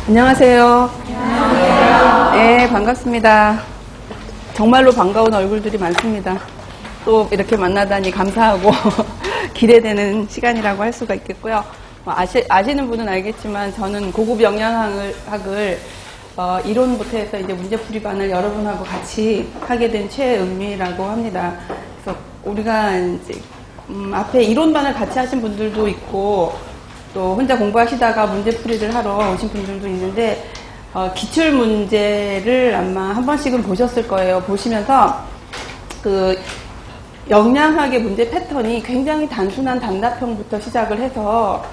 안녕하세요. 안녕하세요. 네, 반갑습니다. 정말로 반가운 얼굴들이 많습니다. 또 이렇게 만나다니 감사하고 기대되는 시간이라고 할 수가 있겠고요. 아시는 분은 알겠지만 저는 고급 영양학을 이론부터 해서 이제 문제풀이반을 여러분하고 같이 하게 된 최은미라고 합니다. 그래서 우리가 이제 앞에 이론반을 같이 하신 분들도 있고 또 혼자 공부하시다가 문제풀이를 하러 오신 분들도 있는데 기출 문제를 아마 한 번씩은 보셨을 거예요. 보시면서 그 영양학의 문제 패턴이 굉장히 단순한 단답형부터 시작을 해서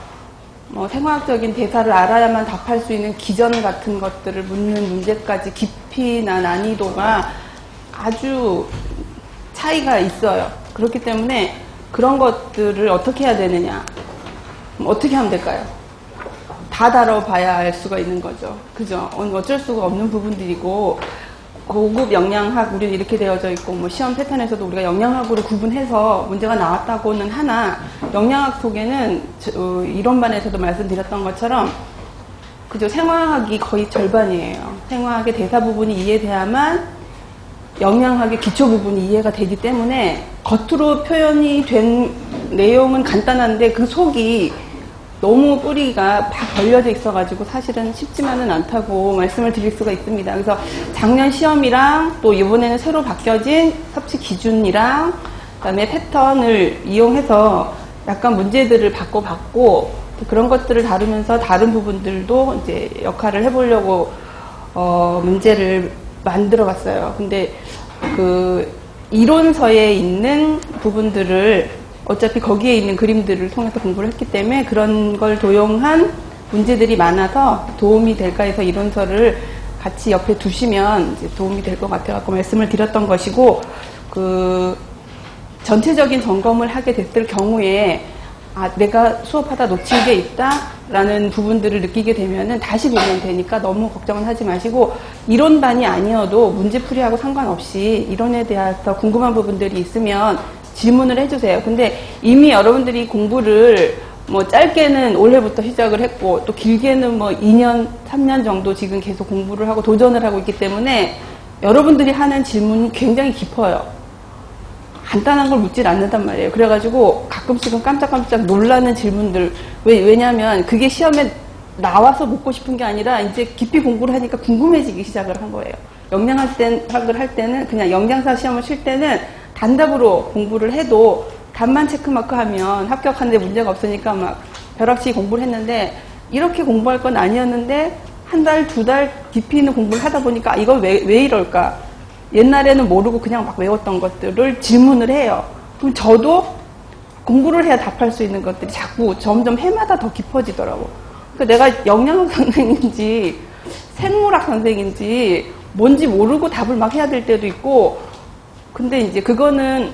생화학적인 대사를 알아야만 답할 수 있는 기전 같은 것들을 묻는 문제까지 깊이나 난이도가 아주 차이가 있어요. 그렇기 때문에 그런 것들을 어떻게 해야 되느냐, 어떻게 하면 될까요? 다 다뤄봐야 알 수가 있는 거죠. 그죠? 어쩔 수가 없는 부분들이고, 고급 영양학, 우리는 이렇게 되어져 있고, 시험 패턴에서도 우리가 영양학으로 구분해서 문제가 나왔다고는 하나, 영양학 속에는, 이론반에서도 말씀드렸던 것처럼, 그죠? 생화학이 거의 절반이에요. 생화학의 대사 부분이 이해돼야만 영양학의 기초 부분이 이해가 되기 때문에, 겉으로 표현이 된 내용은 간단한데, 그 속이 너무 뿌리가 막 벌려져 있어가지고 사실은 쉽지만은 않다고 말씀을 드릴 수가 있습니다. 그래서 작년 시험이랑 또 이번에는 새로 바뀌어진 섭취 기준이랑 그다음에 패턴을 이용해서 약간 문제들을 바꿔봤고 그런 것들을 다루면서 다른 부분들도 이제 역할을 해보려고 문제를 만들어봤어요. 근데 그 이론서에 있는 부분들을 어차피 거기에 있는 그림들을 통해서 공부를 했기 때문에 그런 걸 도용한 문제들이 많아서 도움이 될까 해서 이론서를 같이 옆에 두시면 이제 도움이 될 것 같아서 말씀을 드렸던 것이고, 그 전체적인 점검을 하게 됐을 경우에 내가 수업하다 놓친 게 있다라는 부분들을 느끼게 되면은 다시 보면 되니까 너무 걱정은 하지 마시고, 이론반이 아니어도 문제풀이하고 상관없이 이론에 대해서 궁금한 부분들이 있으면 질문을 해주세요. 근데 이미 여러분들이 공부를 짧게는 올해부터 시작을 했고 또 길게는 2년, 3년 정도 지금 계속 공부를 하고 도전을 하고 있기 때문에 여러분들이 하는 질문이 굉장히 깊어요. 간단한 걸 묻질 않는단 말이에요. 그래가지고 가끔씩은 깜짝깜짝 놀라는 질문들, 왜냐하면 그게 시험에 나와서 묻고 싶은 게 아니라 이제 깊이 공부를 하니까 궁금해지기 시작을 한 거예요. 영양학을 할 때는 그냥 영양사 시험을 칠 때는 단답으로 공부를 해도 답만 체크마크하면 합격하는데 문제가 없으니까 막 벼락치기 공부를 했는데, 이렇게 공부할 건 아니었는데 한 달, 두 달 깊이 있는 공부를 하다 보니까 이걸 왜 이럴까? 옛날에는 모르고 그냥 막 외웠던 것들을 질문을 해요. 그럼 저도 공부를 해야 답할 수 있는 것들이 자꾸 점점 해마다 더 깊어지더라고. 그러니까 내가 영양학 선생인지 생물학 선생인지 뭔지 모르고 답을 막 해야 될 때도 있고, 근데 이제 그거는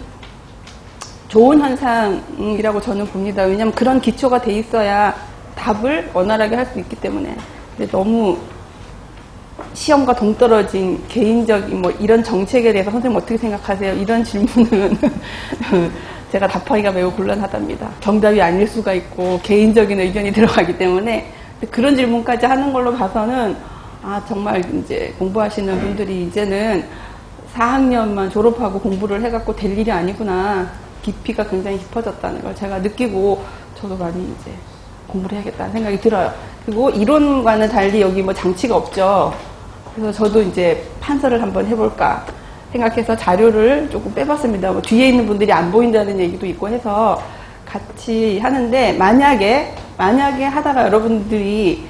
좋은 현상이라고 저는 봅니다. 왜냐면 그런 기초가 돼 있어야 답을 원활하게 할 수 있기 때문에. 근데 너무 시험과 동떨어진 개인적인 이런 정책에 대해서 선생님 어떻게 생각하세요? 이런 질문은 제가 답하기가 매우 곤란하답니다. 정답이 아닐 수가 있고 개인적인 의견이 들어가기 때문에 그런 질문까지 하는 걸로 봐서는 정말 이제 공부하시는 분들이 이제는 4학년만 졸업하고 공부를 해갖고 될 일이 아니구나. 깊이가 굉장히 깊어졌다는 걸 제가 느끼고 저도 많이 이제 공부를 해야겠다는 생각이 들어요. 그리고 이론과는 달리 여기 장치가 없죠. 그래서 저도 이제 판서를 한번 해볼까 생각해서 자료를 조금 빼봤습니다. 뒤에 있는 분들이 안 보인다는 얘기도 있고 해서 같이 하는데, 만약에 하다가 여러분들이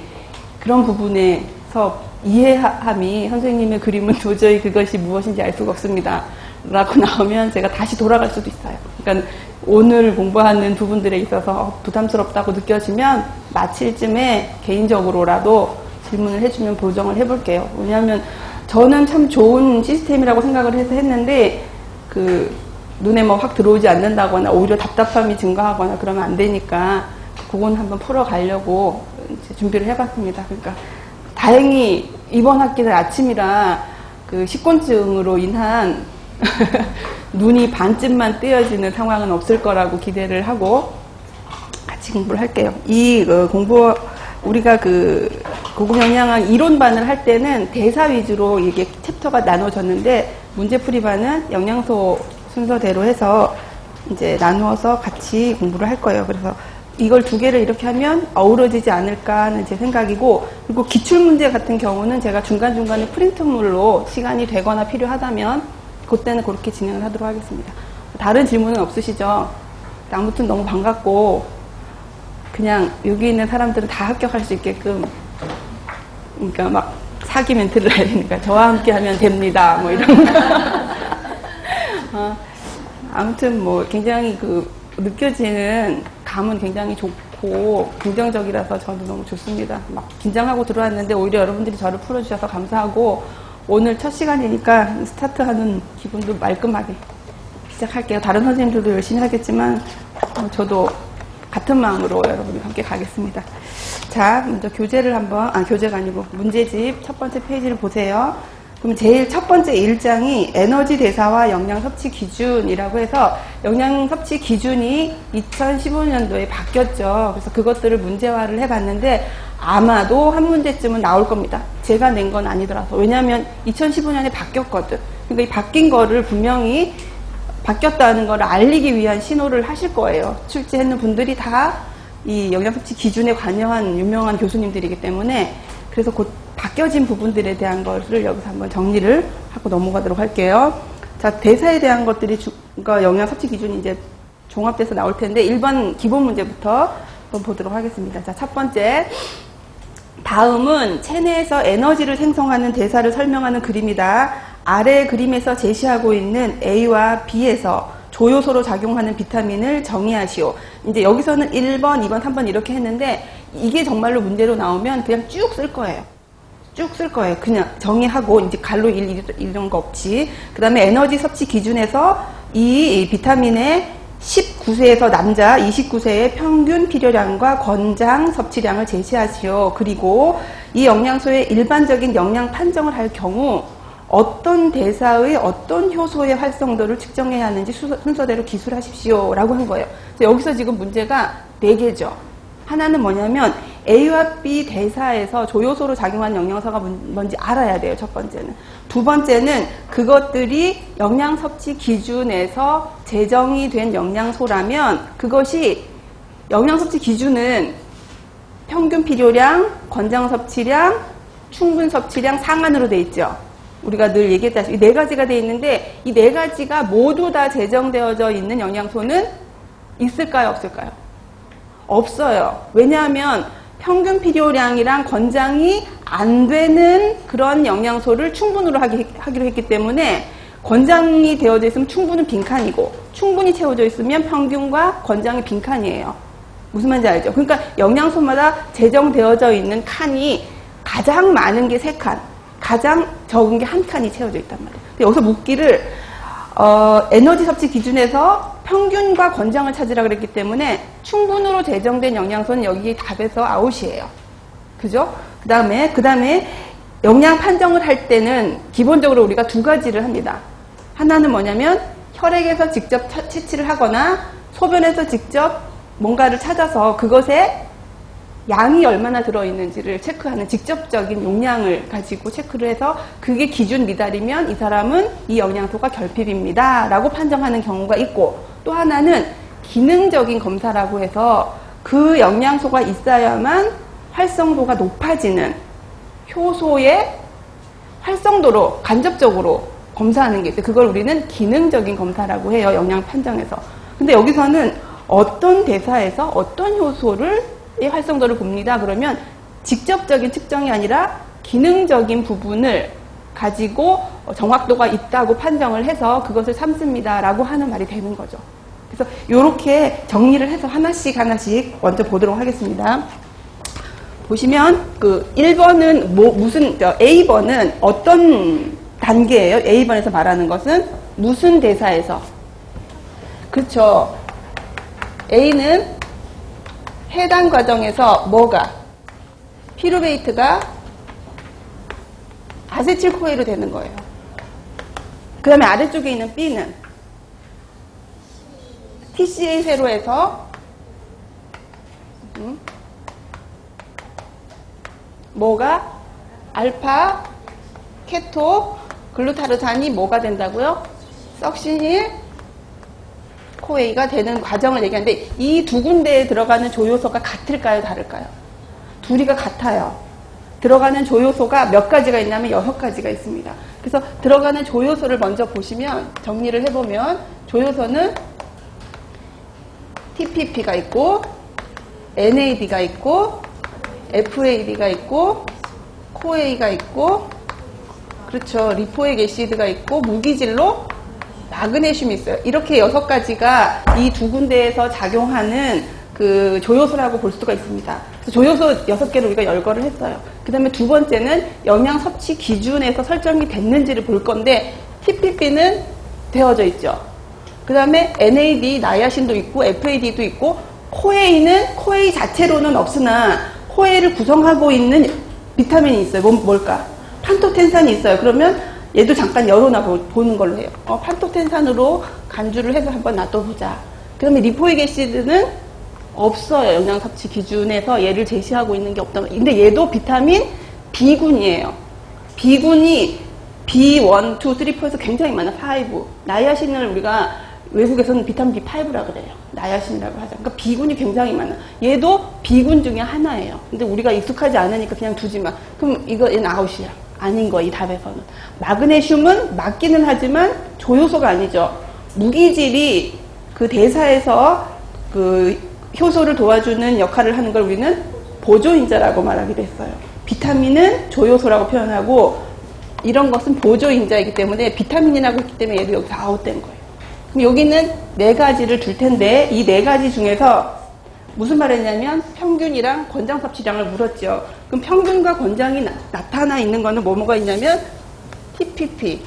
그런 부분에서 이해함이 선생님의 그림은 도저히 그것이 무엇인지 알 수가 없습니다 라고 나오면 제가 다시 돌아갈 수도 있어요. 그러니까 오늘 공부하는 부분들에 있어서 부담스럽다고 느껴지면 마칠 쯤에 개인적으로라도 질문을 해주면 보정을 해볼게요. 왜냐하면 저는 참 좋은 시스템이라고 생각을 해서 했는데 그 눈에 확 들어오지 않는다거나 오히려 답답함이 증가하거나 그러면 안 되니까 그건 한번 풀어가려고 이제 준비를 해봤습니다. 그러니까 다행히 이번 학기는 아침이라 그 식곤증으로 인한 눈이 반쯤만 떼어지는 상황은 없을 거라고 기대를 하고 같이 공부를 할게요. 이 공부 우리가 그 고급 영양학 이론반을 할 때는 대사 위주로 이게 챕터가 나눠졌는데 문제풀이반은 영양소 순서대로 해서 이제 나누어서 같이 공부를 할 거예요. 그래서 이걸 두 개를 이렇게 하면 어우러지지 않을까 하는 제 생각이고, 그리고 기출문제 같은 경우는 제가 중간중간에 프린트물로 시간이 되거나 필요하다면 그때는 그렇게 진행을 하도록 하겠습니다. 다른 질문은 없으시죠? 아무튼 너무 반갑고, 그냥 여기 있는 사람들은 다 합격할 수 있게끔, 그러니까 막 사기 멘트를 해야 되니까 저와 함께 하면 됩니다 뭐 이런 거. 아무튼 뭐 굉장히 그 느껴지는 감은 굉장히 좋고 긍정적이라서 저도 너무 좋습니다. 막 긴장하고 들어왔는데 오히려 여러분들이 저를 풀어주셔서 감사하고, 오늘 첫 시간이니까 스타트하는 기분도 말끔하게 시작할게요. 다른 선생님들도 열심히 하겠지만 저도 같은 마음으로 여러분과 함께 가겠습니다. 자, 먼저 교재를 한번, 교재가 아니고 문제집 첫 번째 페이지를 보세요. 그럼 제일 첫 번째 1장이 에너지 대사와 영양 섭취 기준이라고 해서, 영양 섭취 기준이 2015년도에 바뀌었죠. 그래서 그것들을 문제화를 해봤는데 아마도 한 문제쯤은 나올 겁니다. 제가 낸 건 아니더라도. 왜냐하면 2015년에 바뀌었거든. 그러니까 이 바뀐 거를 분명히 바뀌었다는 걸 알리기 위한 신호를 하실 거예요. 출제했는 분들이 다 이 영양 섭취 기준에 관여한 유명한 교수님들이기 때문에, 그래서 곧 바뀌어진 부분들에 대한 것을 여기서 한번 정리를 하고 넘어가도록 할게요. 자, 대사에 대한 것들이 그러니까 영양 섭취 기준이 이제 종합돼서 나올 텐데 1번 기본 문제부터 한번 보도록 하겠습니다. 자, 첫 번째. 다음은 체내에서 에너지를 생성하는 대사를 설명하는 그림이다. 아래 그림에서 제시하고 있는 A와 B에서 조효소로 작용하는 비타민을 정의하시오. 이제 여기서는 1번, 2번, 3번 이렇게 했는데 이게 정말로 문제로 나오면 그냥 쭉 쓸 거예요. 쭉 쓸 거예요. 그냥 정의하고 이제 갈로 이런 거 없이. 그 다음에 에너지 섭취 기준에서 이 비타민의 19세에서 남자 29세의 평균 필요량과 권장 섭취량을 제시하시오. 그리고 이 영양소의 일반적인 영양 판정을 할 경우 어떤 대사의 어떤 효소의 활성도를 측정해야 하는지 순서대로 기술하십시오 라고 한 거예요. 여기서 지금 문제가 4개죠. 하나는 뭐냐면 A와 B 대사에서 조효소로 작용하는 영양소가 뭔지 알아야 돼요. 첫 번째는. 두 번째는 그것들이 영양 섭취 기준에서 제정이 된 영양소라면 그것이 영양 섭취 기준은 평균 필요량, 권장 섭취량, 충분 섭취량 상한으로 돼 있죠. 우리가 늘 얘기했다시피 4가지가 돼 있는데 이 4가지가 모두 다 제정되어져 있는 영양소는 있을까요? 없을까요? 없어요. 왜냐하면 평균 필요량이랑 권장이 안 되는 그런 영양소를 충분으로 하기로 했기 때문에, 권장이 되어져 있으면 충분은 빈칸이고 충분히 채워져 있으면 평균과 권장이 빈칸이에요. 무슨 말인지 알죠? 그러니까 영양소마다 제정되어져 있는 칸이 가장 많은 게 3칸, 가장 적은 게 1칸이 채워져 있단 말이에요. 여기서 묻기를 에너지 섭취 기준에서 평균과 권장을 찾으라 그랬기 때문에 충분으로 제정된 영양소는 여기 답에서 아웃이에요. 그죠? 그 다음에 영양 판정을 할 때는 기본적으로 우리가 2가지를 합니다. 하나는 뭐냐면 혈액에서 직접 채취를 하거나 소변에서 직접 뭔가를 찾아서 그것에 양이 얼마나 들어있는지를 체크하는 직접적인 용량을 가지고 체크를 해서 그게 기준 미달이면 이 사람은 이 영양소가 결핍입니다 라고 판정하는 경우가 있고, 또 하나는 기능적인 검사라고 해서 그 영양소가 있어야만 활성도가 높아지는 효소의 활성도로 간접적으로 검사하는 게 있어요. 그걸 우리는 기능적인 검사라고 해요. 영양 판정에서. 근데 여기서는 어떤 대사에서 어떤 효소를 의 활성도를 봅니다. 그러면 직접적인 측정이 아니라 기능적인 부분을 가지고 정확도가 있다고 판정을 해서 그것을 삼습니다 라고 하는 말이 되는 거죠. 그래서 이렇게 정리를 해서 하나씩 먼저 보도록 하겠습니다. 보시면 그 1번은 A번은 어떤 단계예요? A번에서 말하는 것은 무슨 대사에서? 그렇죠. A는 해당 과정에서 뭐가? 피루베이트가 아세틸코에로 되는 거예요. 그 다음에 아래쪽에 있는 B는 TCA 세로에서 뭐가? 알파, 케토, 글루타르산이 뭐가 된다고요? 석시닐, 코에이가 되는 과정을 얘기하는데 이 두 군데에 들어가는 조효소가 같을까요? 다를까요? 둘이가 같아요. 들어가는 조효소가 몇 가지가 있냐면 6가지가 있습니다. 그래서 들어가는 조효소를 먼저 보시면 정리를 해보면 조효소는 TPP가 있고 NAD가 있고 FAD가 있고 코에이가 있고 그렇죠. 리포액 애시드가 있고 무기질로 마그네슘이 있어요. 이렇게 6가지가 이 두 군데에서 작용하는 그 조효소라고 볼 수가 있습니다. 그래서 조효소 6개를 우리가 열거를 했어요. 그 다음에 두 번째는 영양 섭취 기준에서 설정이 됐는지를 볼 건데 TPP는 되어져 있죠. 그 다음에 NAD, 나이아신도 있고 FAD도 있고 코에이는 코에이 자체로는 없으나 코에이를 구성하고 있는 비타민이 있어요. 뭘까? 판토텐산이 있어요. 그러면 얘도 잠깐 열어놔 보는 걸로 해요. 판토텐산으로 간주를 해서 한번 놔둬보자. 그 다음에 리포익 애시드는 없어요. 영양 섭취 기준에서 얘를 제시하고 있는 게 없다. 근데 얘도 비타민 B군이에요. B군이 B1, 2, 3, 4에서 굉장히 많아. 5. 나이아신을 우리가 외국에서는 비타민 B5라고 그래요. 나이아신이라고 하죠. 그러니까 B군이 굉장히 많아. 얘도 B군 중에 하나예요. 근데 우리가 익숙하지 않으니까 그냥 두지만. 그럼 얘는 아웃이야. 아닌 거, 이 답에서는. 마그네슘은 맞기는 하지만 조효소가 아니죠. 무기질이 그 대사에서 그 효소를 도와주는 역할을 하는 걸 우리는 보조인자라고 말하기도 했어요. 비타민은 조효소라고 표현하고 이런 것은 보조인자이기 때문에 비타민이라고 했기 때문에 얘도 여기서 아웃된 거예요. 그럼 여기는 4가지를 둘 텐데 이 4가지 중에서 무슨 말을 했냐면 평균이랑 권장 섭취량을 물었죠. 그럼 평균과 권장이 나타나 있는 거는 뭐가 있냐면 TPP,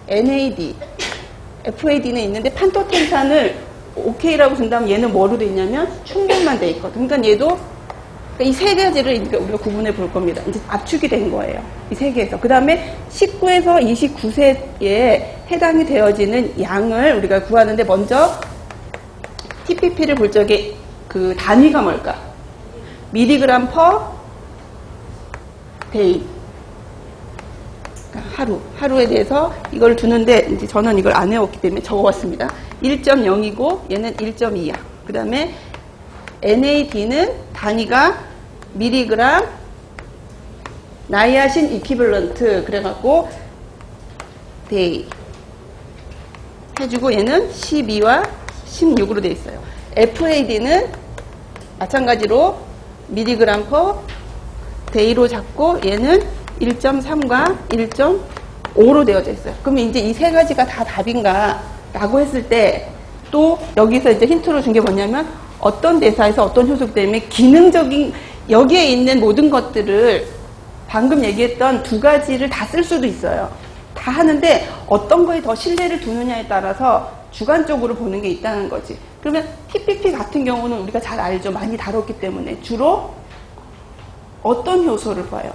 NAD, FAD는 있는데 판토텐산을 OK라고 준다면 얘는 뭐로 돼 있냐면 충분만 돼 있거든. 그러니까 얘도 이 3가지를 우리가 구분해 볼 겁니다. 이제 압축이 된 거예요. 이 3개에서. 그 다음에 19에서 29세에 해당이 되어지는 양을 우리가 구하는데 먼저 TPP를 볼 적에 그 단위가 뭘까? 미리그램 퍼 데이. 그러니까 하루에 대해서 이걸 두는데 이제 저는 이걸 안 해왔기 때문에 적어왔습니다. 1.0이고 얘는 1.2야. 그 다음에 NAD는 단위가 미리그램 나이아신 이퀴벌런트 그래갖고 데이 해주고 얘는 12와 16으로 되어 있어요. FAD는 마찬가지로 미리그램 퍼 데이로 잡고 얘는 1.3과 1.5로 되어져 있어요. 그럼 이제 이 3가지가 다 답인가 라고 했을 때 또 여기서 이제 힌트로 준 게 뭐냐면 어떤 대사에서 어떤 효소 때문에 기능적인 여기에 있는 모든 것들을 방금 얘기했던 2가지를 다 쓸 수도 있어요. 다 하는데 어떤 거에 더 신뢰를 두느냐에 따라서 주관적으로 보는 게 있다는 거지. 그러면 TPP 같은 경우는 우리가 잘 알죠. 많이 다뤘기 때문에 주로 어떤 효소를 봐요?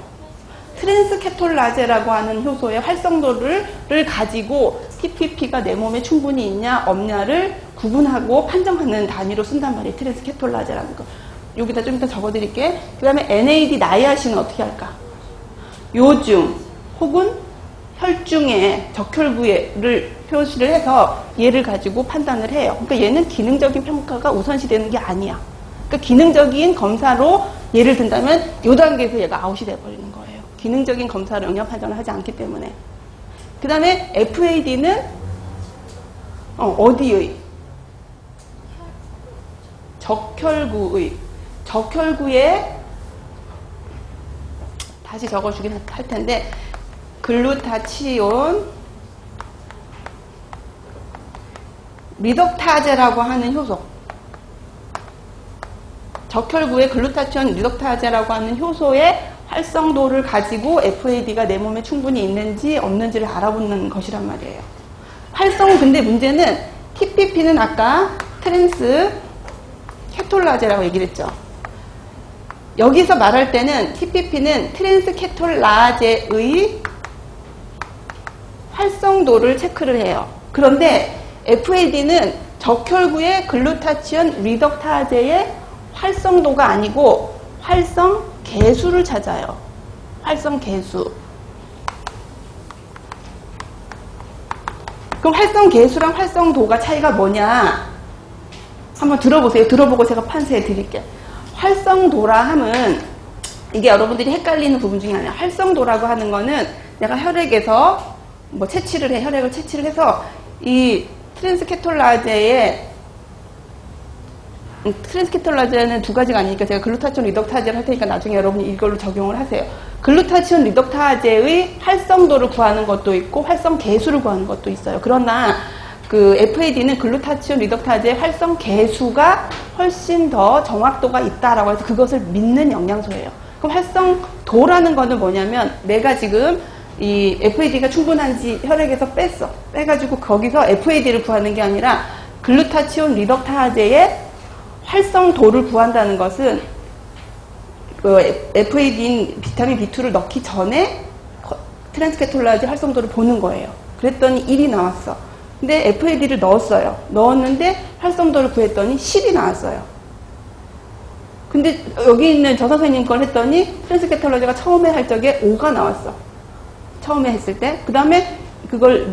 트랜스케톨라제라고 하는 효소의 활성도를 가지고 TPP가 내 몸에 충분히 있냐 없냐를 구분하고 판정하는 단위로 쓴단 말이에요. 트랜스케톨라제라는 거. 여기다 좀 이따 적어드릴게. 그 다음에 NAD 나이아신은 어떻게 할까? 요중 혹은 혈중의 적혈구를 표시를 해서 얘를 가지고 판단을 해요. 그러니까 얘는 기능적인 평가가 우선시되는 게 아니야. 그러니까 기능적인 검사로 예를 든다면 이 단계에서 얘가 아웃이 돼버리는 거예요. 기능적인 검사로 영양 판정을 하지 않기 때문에. 그 다음에 FAD는 어디의? 적혈구의 다시 적어주긴 할 텐데 글루타치온 리덕타제라고 하는 효소, 적혈구의 글루타치온 리덕타제라고 하는 효소의 활성도를 가지고 FAD가 내 몸에 충분히 있는지 없는지를 알아보는 것이란 말이에요. 근데 문제는 TPP는 아까 트랜스 케톨라제라고 얘기를 했죠. 여기서 말할 때는 TPP는 트랜스 케톨라제의 활성도를 체크를 해요. 그런데 FAD는 적혈구의 글루타치온 리덕타제의 활성도가 아니고 활성 개수를 찾아요. 활성 개수. 그럼 활성 개수랑 활성도가 차이가 뭐냐? 한번 들어보세요. 들어보고 제가 판세해 드릴게요. 활성도라 함은 이게 여러분들이 헷갈리는 부분 중에 하나예요. 활성도라고 하는 거는 내가 혈액에서 뭐 채취를 해, 혈액을 채취를 해서 이 트랜스케톨라제는 두 가지가 아니니까 제가 글루타치온 리덕타제를 할 테니까 나중에 여러분이 이걸로 적용을 하세요. 글루타치온 리덕타제의 활성도를 구하는 것도 있고 활성 개수를 구하는 것도 있어요. 그러나 그 FAD는 글루타치온 리덕타제의 활성 개수가 훨씬 더 정확도가 있다라고 해서 그것을 믿는 영양소예요. 그럼 활성도라는 거는 뭐냐면 내가 지금 이 FAD가 충분한지 혈액에서 빼가지고 거기서 FAD를 구하는 게 아니라 글루타치온 리덕타제의 활성도를 구한다는 것은 그 FAD인 비타민 B2를 넣기 전에 트랜스케톨라제 활성도를 보는 거예요. 그랬더니 1이 나왔어. 근데 FAD를 넣었어요. 넣었는데 활성도를 구했더니 10이 나왔어요. 근데 여기 있는 저 선생님 걸 했더니 트랜스케톨라제가 처음에 할 적에 5가 나왔어. 처음에 했을 때. 그 다음에 그걸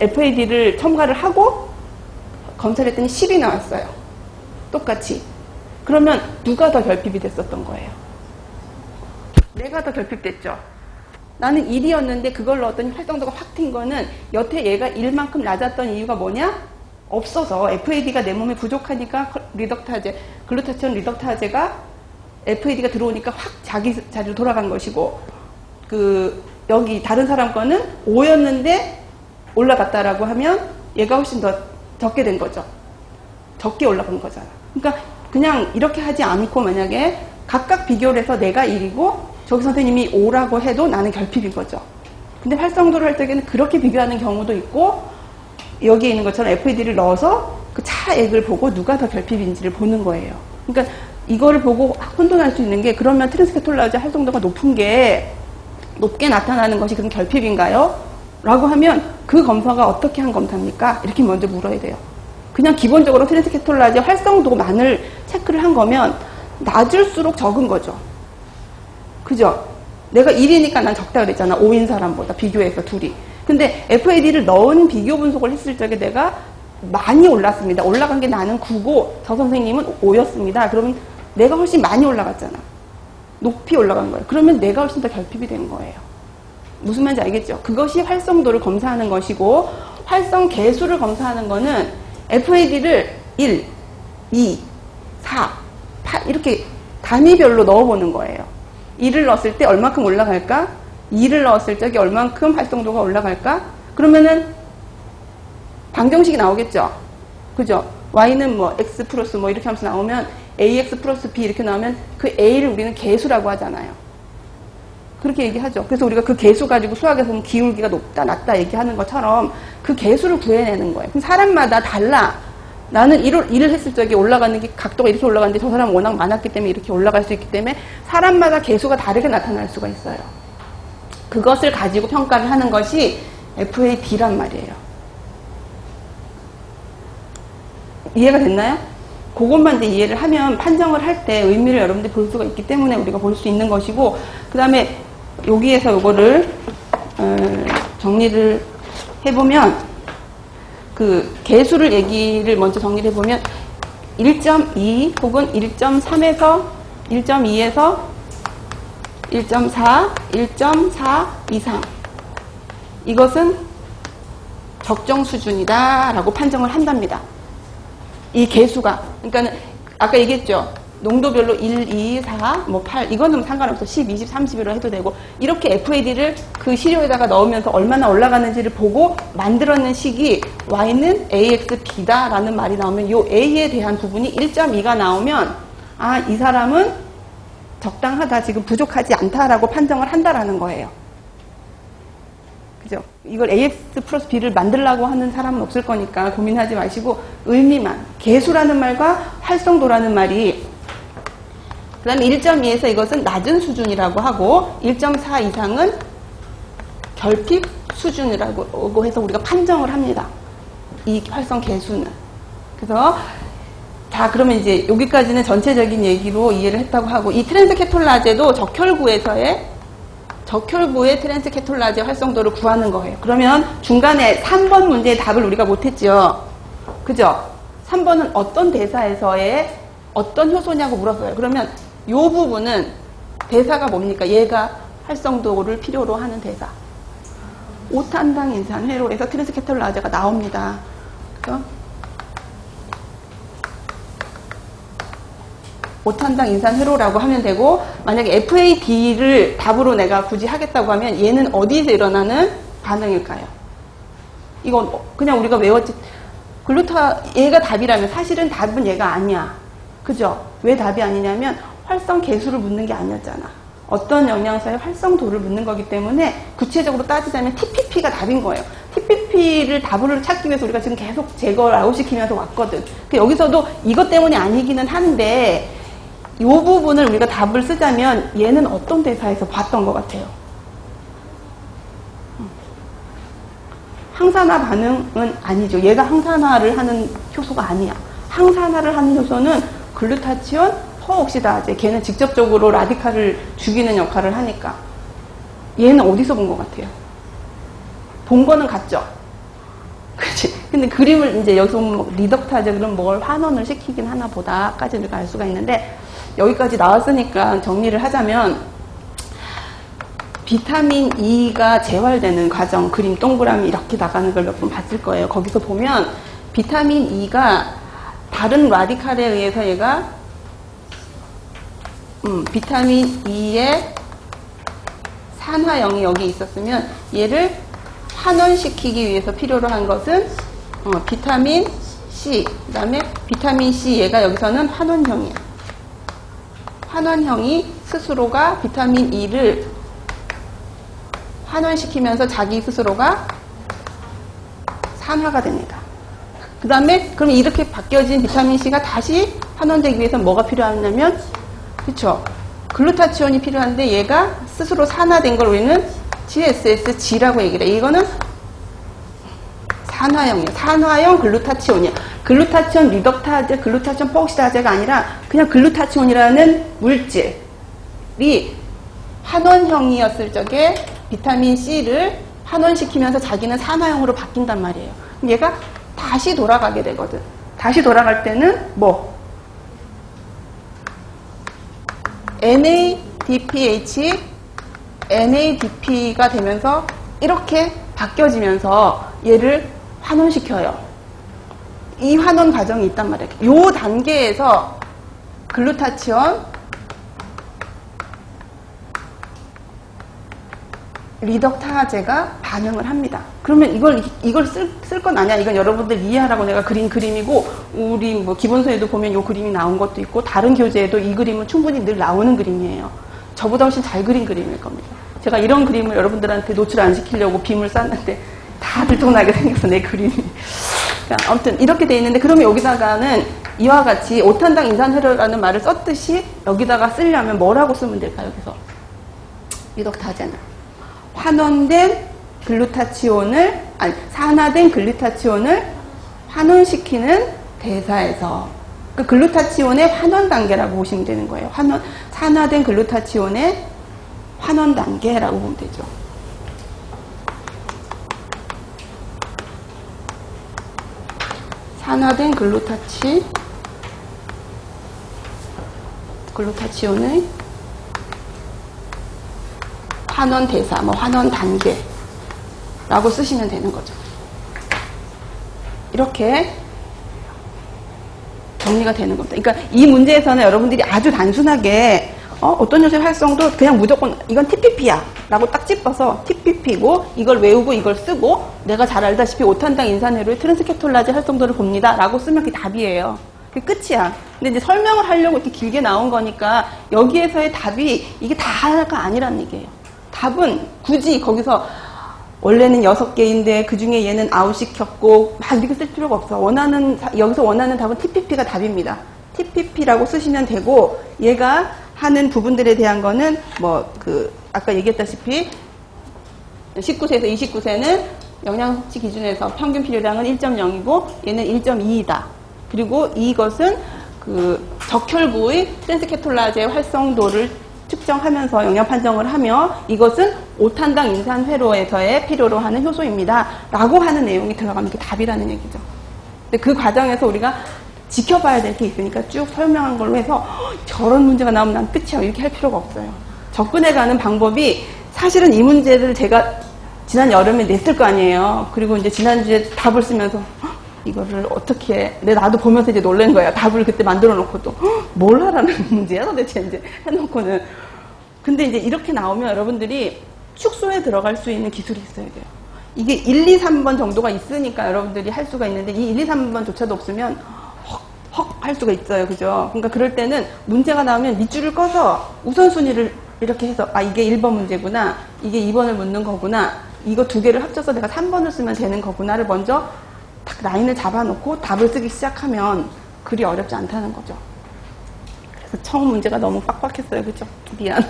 FAD를 첨가를 하고 검사를 했더니 10이 나왔어요. 똑같이. 그러면 누가 더 결핍이 됐었던 거예요? 내가 더 결핍됐죠. 나는 1이었는데 그걸 넣었더니 활성도가 확 튄 거는 여태 얘가 1만큼 낮았던 이유가 뭐냐? 없어서 FAD가 내 몸에 부족하니까 글루타치온 리덕타제가 FAD가 들어오니까 확 자기 자리로 돌아간 것이고 여기 다른 사람 거는 5였는데 올라갔다라고 하면 얘가 훨씬 더 적게 된 거죠. 적게 올라간 거잖아. 그러니까 그냥 이렇게 하지 않고 만약에 각각 비교를 해서 내가 1이고 저기 선생님이 5라고 해도 나는 결핍인 거죠. 근데 활성도를 할 때는 그렇게 비교하는 경우도 있고 여기에 있는 것처럼 FAD를 넣어서 그 차액을 보고 누가 더 결핍인지를 보는 거예요. 그러니까 이거를 보고 혼돈할 수 있는 게 그러면 트랜스케톨라제 활성도가 높게 나타나는 것이 그럼 결핍인가요? 라고 하면 그 검사가 어떻게 한 검사입니까? 이렇게 먼저 물어야 돼요. 그냥 기본적으로 트랜스케톨라제 활성도만을 체크를 한 거면 낮을수록 적은 거죠. 그죠? 내가 1이니까 난 적다 그랬잖아. 5인 사람보다 비교해서 둘이. 근데 FAD를 넣은 비교 분석을 했을 적에 내가 많이 올랐습니다. 올라간 게 나는 9고 저 선생님은 5였습니다. 그러면 내가 훨씬 많이 올라갔잖아. 높이 올라간 거예요. 그러면 내가 훨씬 더 결핍이 된 거예요. 무슨 말인지 알겠죠? 그것이 활성도를 검사하는 것이고 활성 개수를 검사하는 거는 FAD를 1, 2, 4, 8 이렇게 단위별로 넣어보는 거예요. 1을 넣었을 때 얼만큼 올라갈까? 2를 넣었을 적에 얼만큼 활성도가 올라갈까? 그러면은 방정식이 나오겠죠? 그죠? Y는 X 플러스 이렇게 하면서 나오면 AX 플러스 B 이렇게 나오면 그 A를 우리는 개수라고 하잖아요. 그렇게 얘기하죠. 그래서 우리가 그 개수 가지고 수학에서 보면 기울기가 높다, 낮다 얘기하는 것처럼 그 개수를 구해내는 거예요. 그럼 사람마다 달라. 나는 일을 했을 적에 올라가는 게 각도가 이렇게 올라가는데 저 사람은 워낙 많았기 때문에 이렇게 올라갈 수 있기 때문에 사람마다 개수가 다르게 나타날 수가 있어요. 그것을 가지고 평가를 하는 것이 FAD란 말이에요. 이해가 됐나요? 그것만 이제 이해를 하면 판정을 할 때 의미를 여러분들이 볼 수가 있기 때문에 우리가 볼 수 있는 것이고, 그 다음에 여기에서 이거를 정리를 해보면 그 개수를 얘기를 먼저 정리를 해보면 1.2 혹은 1.3에서 1.2에서 1.4, 1.4 이상 이것은 적정 수준이다 라고 판정을 한답니다. 이 개수가 그러니까 아까 얘기했죠. 농도별로 1, 2, 4, 8 이거는 상관없어. 10, 20, 30으로 해도 되고 이렇게 FAD를 그 시료에다가 넣으면서 얼마나 올라가는지를 보고 만들어낸 식이 Y는 AXB다 라는 말이 나오면 이 A에 대한 부분이 1.2가 나오면 아, 이 사람은 적당하다, 지금 부족하지 않다라고 판정을 한다라는 거예요. 그죠? 이걸 AX 플러스 B를 만들려고 하는 사람은 없을 거니까 고민하지 마시고 의미만, 개수라는 말과 활성도라는 말이 그 다음에 1.2에서 이것은 낮은 수준이라고 하고 1.4 이상은 결핍 수준이라고 해서 우리가 판정을 합니다. 이 활성 개수는. 그래서 자, 그러면 이제 여기까지는 전체적인 얘기로 이해를 했다고 하고, 이 트랜스 케톨라제도 적혈구의 트랜스 케톨라제 활성도를 구하는 거예요. 그러면 중간에 3번 문제의 답을 우리가 못했죠. 그죠? 3번은 어떤 대사에서의 어떤 효소냐고 물었어요. 그러면 이 부분은 대사가 뭡니까? 얘가 활성도를 필요로 하는 대사. 5탄당 인산 회로에서 트랜스 케톨라제가 나옵니다. 그죠? 5탄당 인산 회로라고 하면 되고, 만약에 FAD를 답으로 내가 굳이 하겠다고 하면 얘는 어디서 일어나는 반응일까요? 이건 그냥 우리가 외웠지. 얘가 답이라면 사실은 답은 얘가 아니야. 그죠? 왜 답이 아니냐면 활성 개수를 묻는 게 아니었잖아. 어떤 영양소의 활성도를 묻는 거기 때문에 구체적으로 따지자면 TPP가 답인 거예요. TPP를 답으로 찾기 위해서 우리가 지금 계속 제거를 아웃시키면서 왔거든. 여기서도 이것 때문이 아니기는 한데 이 부분을 우리가 답을 쓰자면 얘는 어떤 대사에서 봤던 것 같아요? 항산화 반응은 아니죠. 얘가 항산화를 하는 효소가 아니야. 항산화를 하는 효소는 글루타치온, 퍼옥시다제. 걔는 직접적으로 라디칼을 죽이는 역할을 하니까. 얘는 어디서 본 것 같아요? 본 거는 같죠? 그치? 근데 그림을 이제 여기서 보면 리덕타제, 그럼 뭘 환원을 시키긴 하나 보다까지 우리가 알 수가 있는데, 여기까지 나왔으니까 정리를 하자면, 비타민 E가 재활되는 과정, 그림 동그라미 이렇게 나가는 걸 몇 번 봤을 거예요. 거기서 보면 비타민 E가 다른 라디칼에 의해서 얘가 비타민 E의 산화형이 여기 있었으면 얘를 환원시키기 위해서 필요로 한 것은 비타민 C, 그 다음에 비타민 C 얘가 여기서는 환원형이야. 환원형이 스스로가 비타민 E를 환원시키면서 자기 스스로가 산화가 됩니다. 그 다음에 그럼 이렇게 바뀌어진 비타민C가 다시 환원되기 위해서 뭐가 필요하냐면, 그쵸? 글루타치온이 필요한데 얘가 스스로 산화된 걸 우리는 GSSG라고 얘기를 해. 이거는 산화형이에요. 산화형 글루타치온이야. 글루타치온 리덕타제, 글루타치온 퍼옥시다제가 아니라 그냥 글루타치온이라는 물질이 환원형이었을 적에 비타민 C를 환원시키면서 자기는 산화형으로 바뀐단 말이에요. 그럼 얘가 다시 돌아가게 되거든. 다시 돌아갈 때는 뭐? NADPH, NADP가 되면서 이렇게 바뀌어지면서 얘를 환원시켜요. 이 환원 과정이 있단 말이에요. 이 단계에서 글루타치온, 리덕타제가 반응을 합니다. 그러면 이걸 쓸 건 아니야. 이건 여러분들 이해하라고 내가 그린 그림이고, 우리 뭐 기본서에도 보면 이 그림이 나온 것도 있고, 다른 교재에도 이 그림은 충분히 늘 나오는 그림이에요. 저보다 훨씬 잘 그린 그림일 겁니다. 제가 이런 그림을 여러분들한테 노출 안 시키려고 빔을 쌌는데 다 들통나게 생겨서 내 그림이. 그러니까 아무튼 이렇게 돼 있는데, 그러면 여기다가는 이와 같이 5탄당 인산회로라는 말을 썼듯이 여기다가 쓰려면 뭐라고 쓰면 될까요? 여기서 리덕타제는 환원된 글루타치온을, 산화된 글루타치온을 환원시키는 대사에서, 그 글루타치온의 환원 단계라고 보시면 되는 거예요. 산화된 글루타치온의 환원 단계라고 보면 되죠. 산화된 글루타치온의 환원 대사, 환원 단계라고 쓰시면 되는 거죠. 이렇게 정리가 되는 겁니다. 그러니까 이 문제에서는 여러분들이 아주 단순하게 어떤 요소의 활성도 그냥 무조건 이건 TPP야 라고 딱 짚어서 TPP고 이걸 외우고 이걸 쓰고, 내가 잘 알다시피 5탄당 인산회로의 트랜스 케톨라제 활성도를 봅니다 라고 쓰면 그게 답이에요. 그게 끝이야. 근데 이제 설명을 하려고 이렇게 길게 나온 거니까 여기에서의 답이 이게 다가 아니란 얘기예요. 답은 굳이 거기서 원래는 6개인데 그 중에 얘는 아웃시켰고 막 이렇게 쓸 필요가 없어. 여기서 원하는 답은 TPP가 답입니다. TPP라고 쓰시면 되고, 얘가 하는 부분들에 대한 거는 아까 얘기했다시피 19세에서 29세는 영양섭취 기준에서 평균 필요량은 1.0이고 얘는 1.2이다. 그리고 이것은 그 적혈구의 트랜스케톨라제의 활성도를 측정하면서 영양 판정을 하며 이것은 5탄당 인산회로에서의 필요로 하는 효소입니다. 라고 하는 내용이 들어가면 그게 답이라는 얘기죠. 근데 그 과정에서 우리가 지켜봐야 될 게 있으니까 쭉 설명한 걸로 해서 저런 문제가 나오면 난 끝이야 이렇게 할 필요가 없어요. 접근해가는 방법이 사실은 이 문제를 제가 지난 여름에 냈을 거 아니에요. 그리고 이제 지난주에 답을 쓰면서 이거를 어떻게 나도 보면서 이제 놀란 거야. 답을 그때 만들어 놓고 또 뭘 하라는 문제야 도대체 이제 해놓고는. 근데 이제 이렇게 나오면 여러분들이 축소에 들어갈 수 있는 기술이 있어야 돼요. 이게 1, 2, 3번 정도가 있으니까 여러분들이 할 수가 있는데 이 1, 2, 3번조차도 없으면 헉 할 수가 있어요. 그죠? 그러니까 그럴 때는 문제가 나오면 밑줄을 꺼서 우선순위를 이렇게 해서 이게 1번 문제구나. 이게 2번을 묻는 거구나. 이거 두 개를 합쳐서 내가 3번을 쓰면 되는 거구나를 먼저 딱 라인을 잡아놓고 답을 쓰기 시작하면 그리 어렵지 않다는 거죠. 그래서 처음 문제가 너무 빡빡했어요. 그죠? 미안.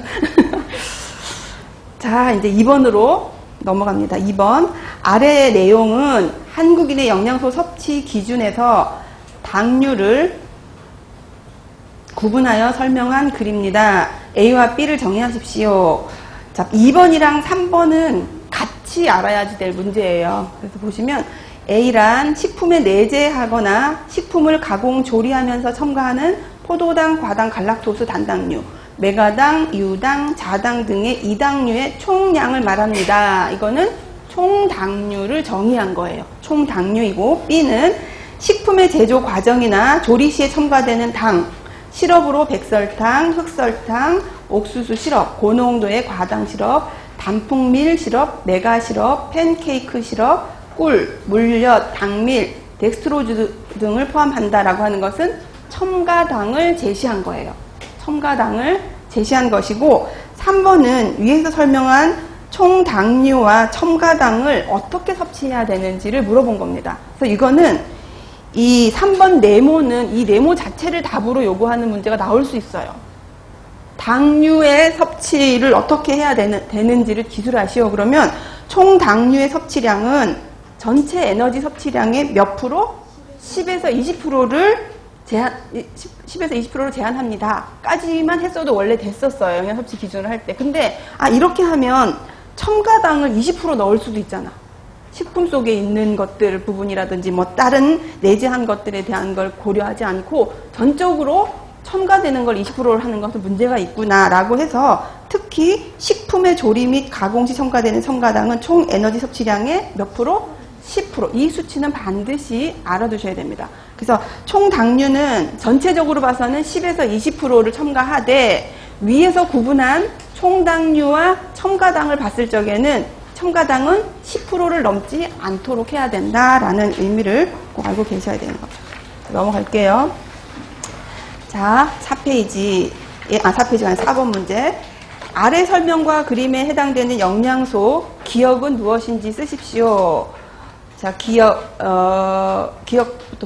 자, 이제 2번으로 넘어갑니다. 2번. 아래의 내용은 한국인의 영양소 섭취 기준에서 당류를 구분하여 설명한 글입니다. A와 B를 정의하십시오. 자, 2번이랑 3번은 같이 알아야지 될 문제예요. 그래서 보시면 A란 식품에 내재하거나 식품을 가공 조리하면서 첨가하는 포도당, 과당, 갈락토스, 단당류, 메가당, 유당, 자당 등의 이당류의 총량을 말합니다. 이거는 총당류를 정의한 거예요. 총당류이고 B는 식품의 제조 과정이나 조리 시에 첨가되는 당, 시럽으로 백설탕, 흑설탕, 옥수수 시럽, 고농도의 과당 시럽, 단풍밀 시럽, 메가 시럽, 팬케이크 시럽, 꿀, 물엿, 당밀, 덱스트로즈 등을 포함한다라고 하는 것은 첨가당을 제시한 거예요. 첨가당을 제시한 것이고 3번은 위에서 설명한 총당류와 첨가당을 어떻게 섭취해야 되는지를 물어본 겁니다. 그래서 이거는 이 3번 네모는 이 네모 자체를 답으로 요구하는 문제가 나올 수 있어요. 당류의 섭취를 어떻게 해야 되는지를 기술하시오. 그러면 총 당류의 섭취량은 전체 에너지 섭취량의 몇 프로? 10에서 20%를 10에서 20%를 제한합니다. 까지만 했어도 원래 됐었어요. 영양 섭취 기준을 할 때. 근데 이렇게 하면 첨가당을 20% 넣을 수도 있잖아. 식품 속에 있는 것들 부분이라든지 뭐 다른 내재한 것들에 대한 걸 고려하지 않고 전적으로 첨가되는 걸 20%를 하는 것은 문제가 있구나라고 해서 특히 식품의 조리 및 가공 시 첨가되는 첨가당은 총 에너지 섭취량의 몇 프로? 10%. 이 수치는 반드시 알아두셔야 됩니다. 그래서 총 당류는 전체적으로 봐서는 10에서 20%를 첨가하되 위에서 구분한 총당류와 첨가당을 봤을 적에는 첨가당은 10%를 넘지 않도록 해야 된다라는 의미를 꼭 알고 계셔야 되는 거죠. 넘어갈게요. 자, 4페이지. 4페이지가 아니라 4번 문제. 아래 설명과 그림에 해당되는 영양소, 기억은 무엇인지 쓰십시오. 자, 기억부터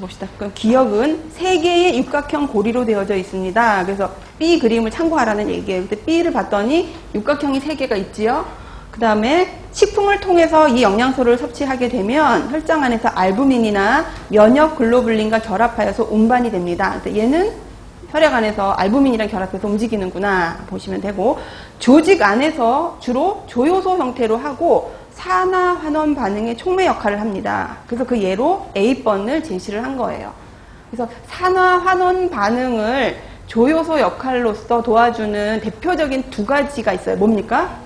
봅시다. 그럼 기억은 3개의 육각형 고리로 되어져 있습니다. 그래서 B 그림을 참고하라는 얘기예요. 근데 B를 봤더니 육각형이 3개가 있지요. 그 다음에 식품을 통해서 이 영양소를 섭취하게 되면 혈장 안에서 알부민이나 면역 글로불린과 결합하여서 운반이 됩니다. 얘는 혈액 안에서 알부민이랑 결합해서 움직이는구나 보시면 되고, 조직 안에서 주로 조효소 형태로 하고 산화환원 반응의 촉매 역할을 합니다. 그래서 그 예로 A번을 제시를 한 거예요. 그래서 산화환원 반응을 조효소 역할로서 도와주는 대표적인 2가지가 있어요. 뭡니까?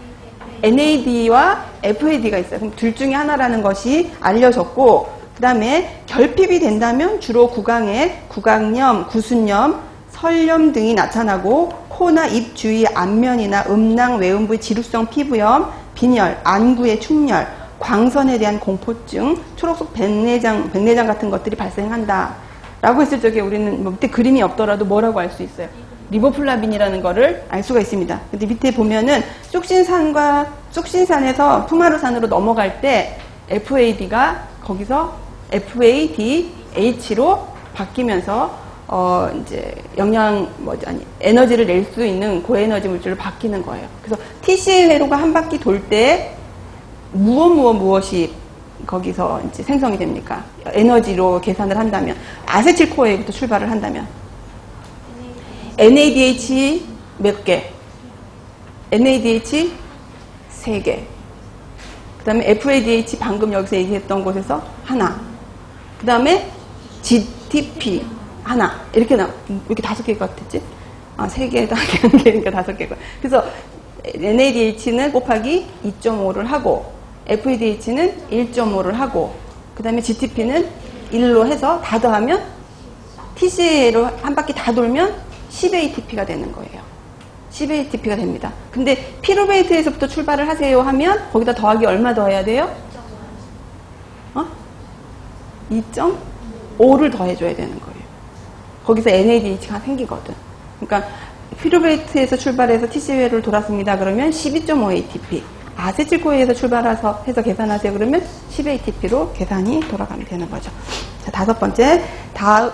NAD와 FAD가 있어요. 그럼 둘 중에 하나라는 것이 알려졌고, 그 다음에 결핍이 된다면 주로 구강에 구강염, 구순염, 설염 등이 나타나고 코나 입 주위 안면이나 음낭 외음부의 지루성 피부염, 빈혈, 안구의 충혈, 광선에 대한 공포증, 초록속 백내장 같은 것들이 발생한다 라고 했을 적에 우리는 밑에 그림이 없더라도 뭐라고 알 수 있어요? 리보플라빈이라는 거를 알 수가 있습니다. 근데 밑에 보면은 쑥신산에서 푸마르산으로 넘어갈 때 FAD가 거기서 FADH로 바뀌면서 이제 에너지를 낼 수 있는 고에너지 물질로 바뀌는 거예요. 그래서 TCA 회로가 한 바퀴 돌 때 무엇이 거기서 이제 생성이 됩니까? 에너지로 계산을 한다면 아세틸코에부터 출발을 한다면 NADH 몇 개? NADH 3개. 그 다음에 FADH 방금 여기서 얘기했던 곳에서 하나. 그 다음에 GTP 하나. 이렇게 이렇게 5개일 것 같았지? 아, 3개, 1개니까 5개고. 그래서 NADH는 곱하기 2.5를 하고, FADH는 1.5를 하고, 그 다음에 GTP는 1로 해서 다 더하면 TCA로 한 바퀴 다 돌면 10ATP가 되는 거예요. 10ATP가 됩니다. 근데 피루베이트에서부터 출발을 하세요 하면 거기다 더하기 얼마 더해야 돼요? 2.5를 더해줘야 되는 거예요. 거기서 NADH가 생기거든. 그러니까 피루베이트에서 출발해서 TCA를 돌았습니다. 그러면 12.5ATP. 아세틸코에에서 출발해서 계산하세요. 그러면 10ATP로 계산이 돌아가면 되는 거죠. 자, 5번째.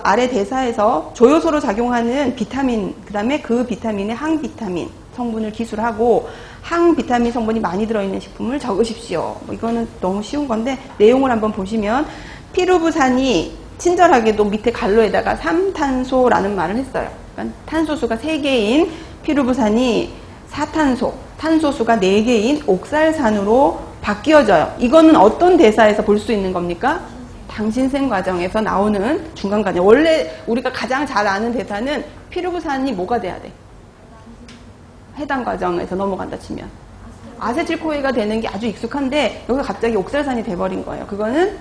아래 대사에서 조효소로 작용하는 비타민, 그 다음에 그 비타민의 항비타민 성분을 기술하고 항비타민 성분이 많이 들어있는 식품을 적으십시오. 이거는 너무 쉬운 건데 내용을 한번 보시면 피루부산이 친절하게도 밑에 갈로에다가 3탄소라는 말을 했어요. 그러니까 탄소수가 3개인 피루부산이 4탄소, 탄소수가 4개인 옥살산으로 바뀌어져요. 이거는 어떤 대사에서 볼 수 있는 겁니까? 당신생 과정에서 나오는 중간 과정. 원래 우리가 가장 잘 아는 대사는 피루부산이 뭐가 돼야 돼? 해당 과정에서 넘어간다 치면 아세틸코에가 되는 게 아주 익숙한데 여기서 갑자기 옥살산이 돼버린 거예요. 그거는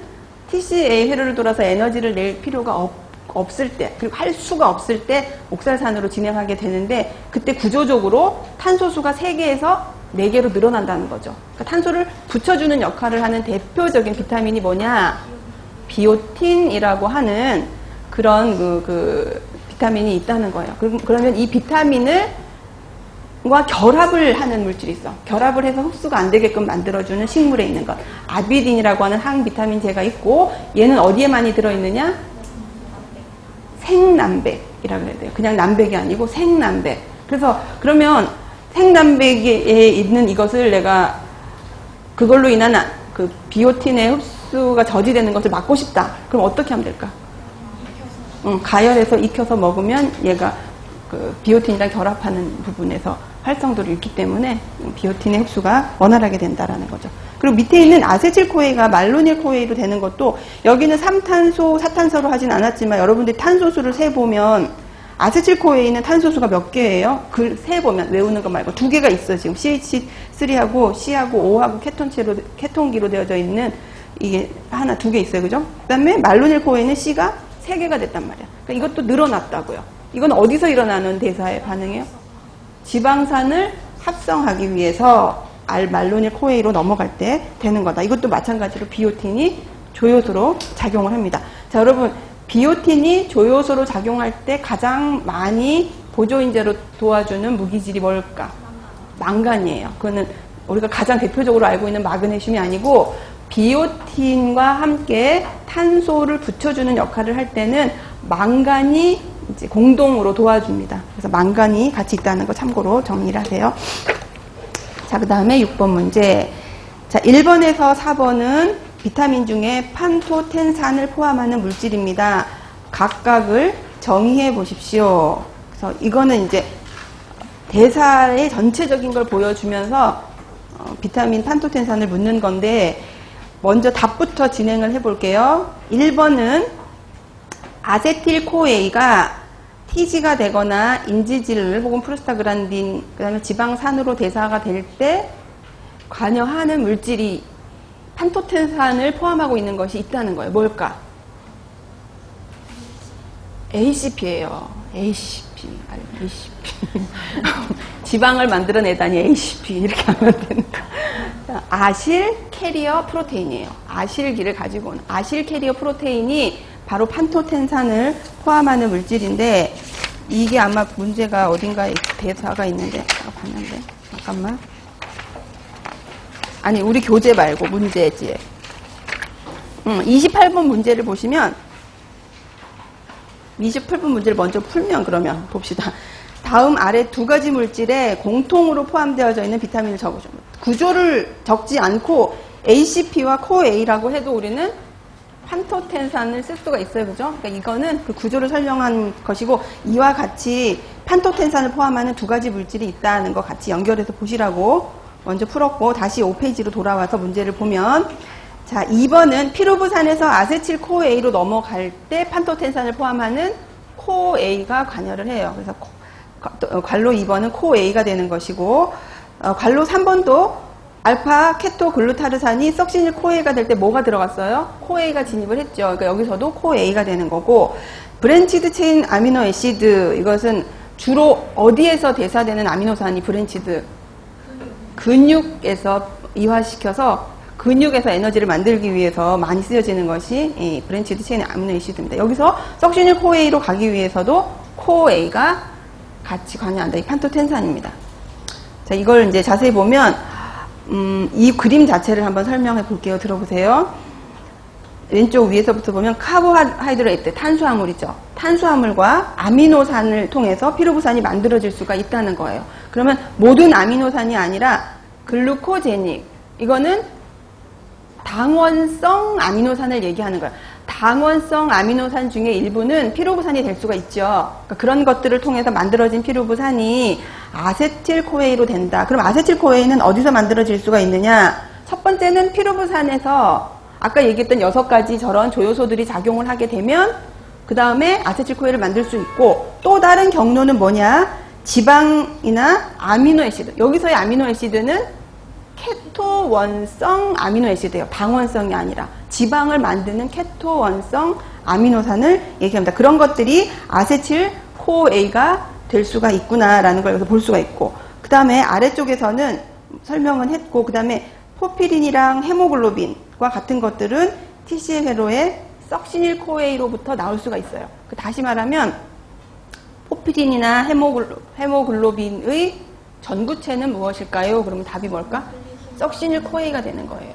TCA 회로를 돌아서 에너지를 낼 필요가 없을 때, 그리고 할 수가 없을 때 옥살산으로 진행하게 되는데 그때 구조적으로 탄소수가 3개에서 4개로 늘어난다는 거죠. 그러니까 탄소를 붙여주는 역할을 하는 대표적인 비타민이 뭐냐? 비오틴이라고 하는 그런 그 비타민이 있다는 거예요. 그러면 이 비타민과 결합을 하는 물질이 있어. 결합을 해서 흡수가 안 되게끔 만들어주는 식물에 있는 것. 아비딘이라고 하는 항비타민제가 있고 얘는 어디에 많이 들어있느냐? 생남백이라고 해야 돼요. 그냥 남백이 아니고 생남백. 그래서 그러면 생남백에 있는 이것을 내가 그걸로 인한 그 비오틴의 흡수가 저지되는 것을 막고 싶다. 그럼 어떻게 하면 될까? 가열해서 익혀서 먹으면 얘가 그 비오틴이랑 결합하는 부분에서 활성도를 잃기 때문에 비오틴의 흡수가 원활하게 된다라는 거죠. 그리고 밑에 있는 아세틸코에가 말로닐코에로 되는 것도 여기는 3탄소, 4탄소로 하진 않았지만 여러분들이 탄소수를 세보면 아세틸코에는 탄소수가 몇 개예요? 그 세보면 외우는 거 말고 2개가 있어. 지금 CH3하고 C하고 O하고 케톤기로 되어져 있는 이게 하나 2개 있어요. 그죠? 그 다음에 말로닐코에는 C가 3개가 됐단 말이야. 그러니까 이것도 늘어났다고요. 이건 어디서 일어나는 대사의 반응이에요? 지방산을 합성하기 위해서 말로닐코에로 넘어갈 때 되는 거다. 이것도 마찬가지로 비오틴이 조효소로 작용을 합니다. 자, 여러분, 비오틴이 조효소로 작용할 때 가장 많이 보조인제로 도와주는 무기질이 뭘까? 망간이에요. 그거는 우리가 가장 대표적으로 알고 있는 마그네슘이 아니고 비오틴과 함께 탄소를 붙여주는 역할을 할 때는 망간이 이제 공동으로 도와줍니다. 그래서 망간이 같이 있다는 거 참고로 정리를 하세요. 자, 그 다음에 6번 문제. 자, 1번에서 4번은 비타민 중에 판토텐산을 포함하는 물질입니다. 각각을 정의해 보십시오. 그래서 이거는 이제 대사의 전체적인 걸 보여주면서 비타민 판토텐산을 묻는 건데 먼저 답부터 진행을 해 볼게요. 1번은 아세틸코에가 TG가 되거나 인지질 혹은 프로스타그란딘, 그 다음에 지방산으로 대사가 될 때 관여하는 물질이 판토텐산을 포함하고 있는 것이 있다는 거예요. 뭘까? ACP예요. ACP. 지방을 만들어내다니 ACP 이렇게 하면 되는 거. 아실 캐리어 프로테인이에요. 아실기를 가지고 오는 아실 캐리어 프로테인이 바로 판토텐산을 포함하는 물질인데 이게 아마 문제가 어딘가에 대사가 있는데 봤는데 잠깐만. 아니 우리 교재 말고 문제지. 28번 문제를 보시면 28번 문제를 먼저 풀면 그러면 봅시다. 다음 아래 2가지 물질에 공통으로 포함되어져 있는 비타민을 적어줘. 구조를 적지 않고 ACP와 CoA라고 해도 우리는 판토텐산을 쓸 수가 있어요. 그죠? 그러니까 이거는 그 구조를 설명한 것이고 이와 같이 판토텐산을 포함하는 두 가지 물질이 있다는 거 같이 연결해서 보시라고 먼저 풀었고, 다시 5페이지로 돌아와서 문제를 보면, 자, 2번은 피루부산에서 아세틸 코에이로 넘어갈 때 판토텐산을 포함하는 코에이가 관여를 해요. 그래서 관로 2번은 코에이가 되는 것이고, 관로 3번도 알파 케토 글루타르산이 석시닐 코에이가 될 때 뭐가 들어갔어요? 코에이가 진입을 했죠. 그러니까 여기서도 코에이가 되는 거고, 브랜치드 체인 아미노 애시드, 이것은 주로 어디에서 대사되는 아미노산이 브랜치드? 근육에서 이화시켜서 근육에서 에너지를 만들기 위해서 많이 쓰여지는 것이 이 브랜치드 체인 아미노 애시드입니다. 여기서 석시닐 코에이로 가기 위해서도 코에이가 같이 관여한다. 이 판토텐산입니다. 자, 이걸 이제 자세히 보면 이 그림 자체를 한번 설명해 볼게요. 들어보세요. 왼쪽 위에서부터 보면 카보하이드레이트, 탄수화물이죠. 탄수화물과 아미노산을 통해서 피루부산이 만들어질 수가 있다는 거예요. 그러면 모든 아미노산이 아니라 글루코제닉, 이거는 당원성 아미노산을 얘기하는 거예요. 당원성 아미노산 중에 일부는 피루부산이 될 수가 있죠. 그러니까 그런 것들을 통해서 만들어진 피루부산이 아세틸코에이로 된다. 그럼 아세틸코에이는 어디서 만들어질 수가 있느냐? 첫 번째는 피루부산에서 아까 얘기했던 6가지 저런 조효소들이 작용을 하게 되면 그 다음에 아세틸코에이를 만들 수 있고, 또 다른 경로는 뭐냐? 지방이나 아미노애시드. 여기서의 아미노애시드는 케토원성 아미노애시드예요. 당원성이 아니라 지방을 만드는 케토원성 아미노산을 얘기합니다. 그런 것들이 아세틸코에이가 될 수가 있구나라는 걸 여기서 볼 수가 있고, 그 다음에 아래쪽에서는 설명은 했고, 그 다음에 포피린이랑 헤모글로빈과 같은 것들은 TCA 회로의 석시닐 코에이로부터 나올 수가 있어요. 다시 말하면 포피린이나 헤모글로빈의 전구체는 무엇일까요? 그러면 답이 뭘까? 석시닐 코에이가 되는 거예요.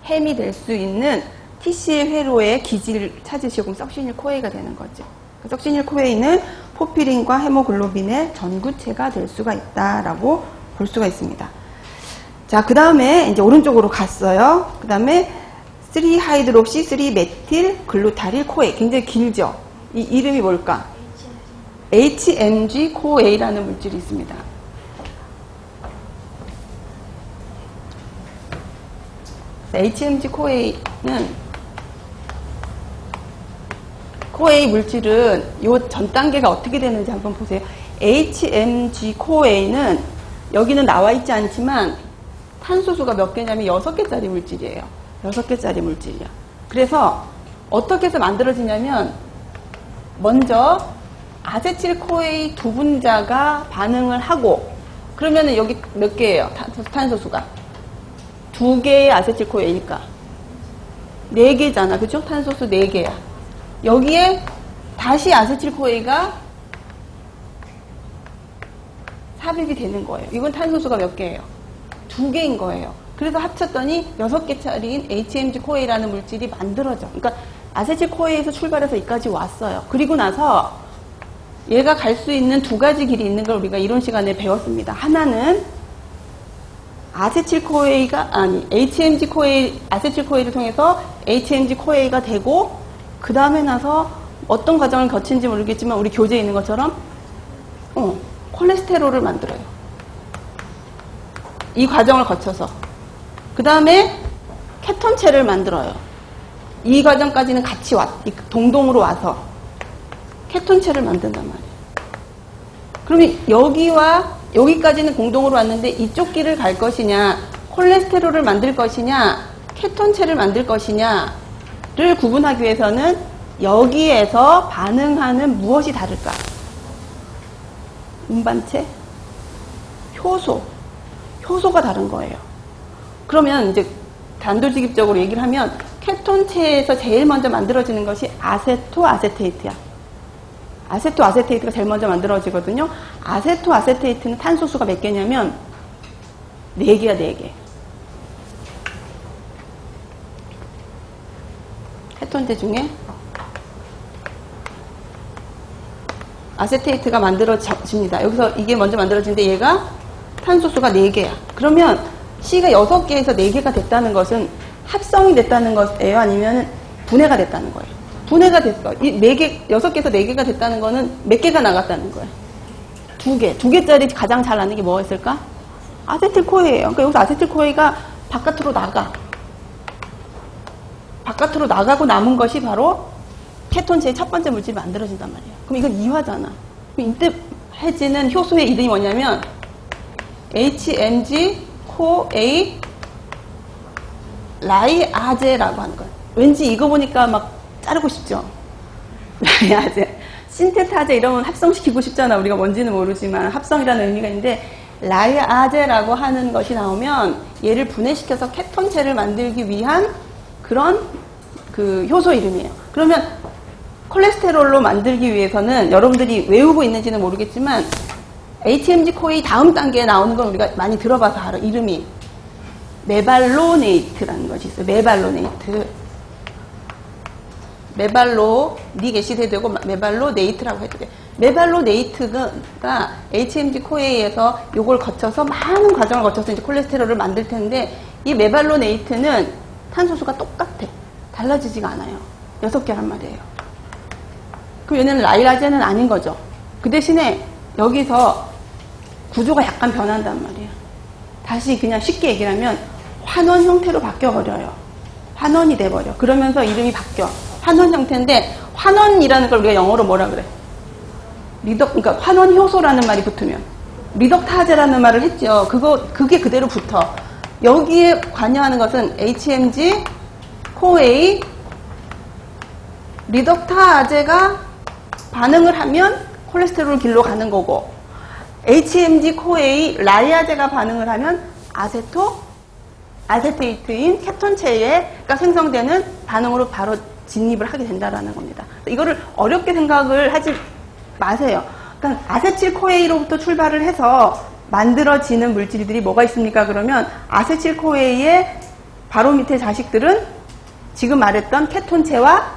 햄이 될 수 있는 TCA 회로의 기지를 찾으시고, 그럼 석시닐 코에이가 되는 거죠. 석시닐 코에이는 포피린과 헤모글로빈의 전구체가 될 수가 있다라고 볼 수가 있습니다. 자, 그 다음에 이제 오른쪽으로 갔어요. 그 다음에 3하이드록시 3메틸 글루타릴 코에이. 굉장히 길죠? 이 이름이 뭘까? HMG 코에이라는 물질이 있습니다. HMG 코에이는, 코에이 물질은 요 전 단계가 어떻게 되는지 한번 보세요. HMG 코에이는 여기는 나와 있지 않지만 탄소수가 몇 개냐면 6개짜리 물질이에요. 6개짜리 물질이야. 그래서 어떻게 해서 만들어지냐면, 먼저 아세틸코에이 두 분자가 반응을 하고, 그러면은 여기 몇 개예요? 탄소수가 2개의 아세틸코에이니까 4개잖아. 그죠? 탄소수 4개야. 여기에 다시 아세틸코에이가 삽입이 되는 거예요. 이건 탄소수가 몇 개예요? 2개인 거예요. 그래서 합쳤더니 6개짜리인 HMG 코에이라는 물질이 만들어져. 그러니까 아세틸코에이에서 출발해서 여기까지 왔어요. 그리고 나서 얘가 갈 수 있는 2가지 길이 있는 걸 우리가 이론 시간에 배웠습니다. 하나는 HMG 코에이, 아세틸코에이를 통해서 HMG 코에이가 되고, 그 다음에 나서 어떤 과정을 거친지 모르겠지만 우리 교재에 있는 것처럼 콜레스테롤을 만들어요. 이 과정을 거쳐서. 그 다음에 케톤체를 만들어요. 이 과정까지는 같이 동동으로 와서 케톤체를 만든단 말이에요. 그러면 여기와 여기까지는 공동으로 왔는데 이쪽 길을 갈 것이냐, 콜레스테롤을 만들 것이냐, 케톤체를 만들 것이냐를 구분하기 위해서는 여기에서 반응하는 무엇이 다를까? 운반체? 효소가 다른 거예요. 그러면 이제 단도직입적으로 얘기를 하면 케톤체에서 제일 먼저 만들어지는 것이 아세토아세테이트야. 아세토아세테이트가 제일 먼저 만들어지거든요. 아세토아세테이트는 탄소수가 몇 개냐면 4개야, 4개. 케톤체 중에 아세테이트가 만들어집니다. 여기서 이게 먼저 만들어지는데 얘가 탄소수가 4개야. 그러면 C가 6개에서 4개가 됐다는 것은 합성이 됐다는 것이에요? 아니면 분해가 됐다는 거예요? 분해가 됐어. 이 6개에서 4개가 됐다는 거는 몇 개가 나갔다는 거예요? 두 개짜리 가장 잘 나는 게 뭐가 있을까? 아세틸코에예요. 그러니까 여기서 아세틸코에가 바깥으로 바깥으로 나가고 남은 것이 바로 케톤체의 첫 번째 물질이 만들어진단 말이에요. 그럼 이건 이화잖아. 그럼 이때 해지는 효소의 이름이 뭐냐면 HMG-CoA 라이아제라고 하는 거예요. 왠지 이거 보니까 막 자르고 싶죠? 라이아제. 신테타제 이러면 합성시키고 싶잖아. 우리가 뭔지는 모르지만 합성이라는 의미가 있는데 라이아제라고 하는 것이 나오면 얘를 분해시켜서 케톤체를 만들기 위한 그런 그 효소 이름이에요. 그러면 콜레스테롤로 만들기 위해서는 여러분들이 외우고 있는지는 모르겠지만 HMG-CoA 다음 단계에 나오는 건 우리가 많이 들어봐서 알아. 이름이 메발로네이트라는 것이 있어요. 메발로닉 애시드 해도 되고 메발로네이트라고 해도 돼요. 메발로네이트가 HMG-CoA에서 요걸 거쳐서 많은 과정을 거쳐서 이제 콜레스테롤을 만들 텐데 이 메발로네이트는 탄소수가 똑같아. 달라지지가 않아요. 6개란 말이에요. 그럼 얘는 라이아제는 아닌 거죠. 그 대신에 여기서 구조가 약간 변한단 말이에요. 다시 그냥 쉽게 얘기를 하면 환원 형태로 바뀌어버려요. 환원이 돼버려. 그러면서 이름이 바뀌어. 환원 형태인데 환원이라는 걸 우리가 영어로 뭐라 그래? 그러니까 환원 효소라는 말이 붙으면 리덕타제라는 말을 했죠. 그게 그대로 붙어. 여기에 관여하는 것은 HMG-CoA 리덕타제가 반응을 하면 콜레스테롤 길로 가는 거고 HMG-CoA 라이아제가 반응을 하면 아세테이트인 케톤체가 생성되는 반응으로 바로 진입을 하게 된다라는 겁니다. 이거를 어렵게 생각을 하지 마세요. 그러니까 아세틸코에이로부터 출발을 해서 만들어지는 물질들이 뭐가 있습니까? 그러면 아세틸코에이의 바로 밑에 자식들은 지금 말했던 케톤체와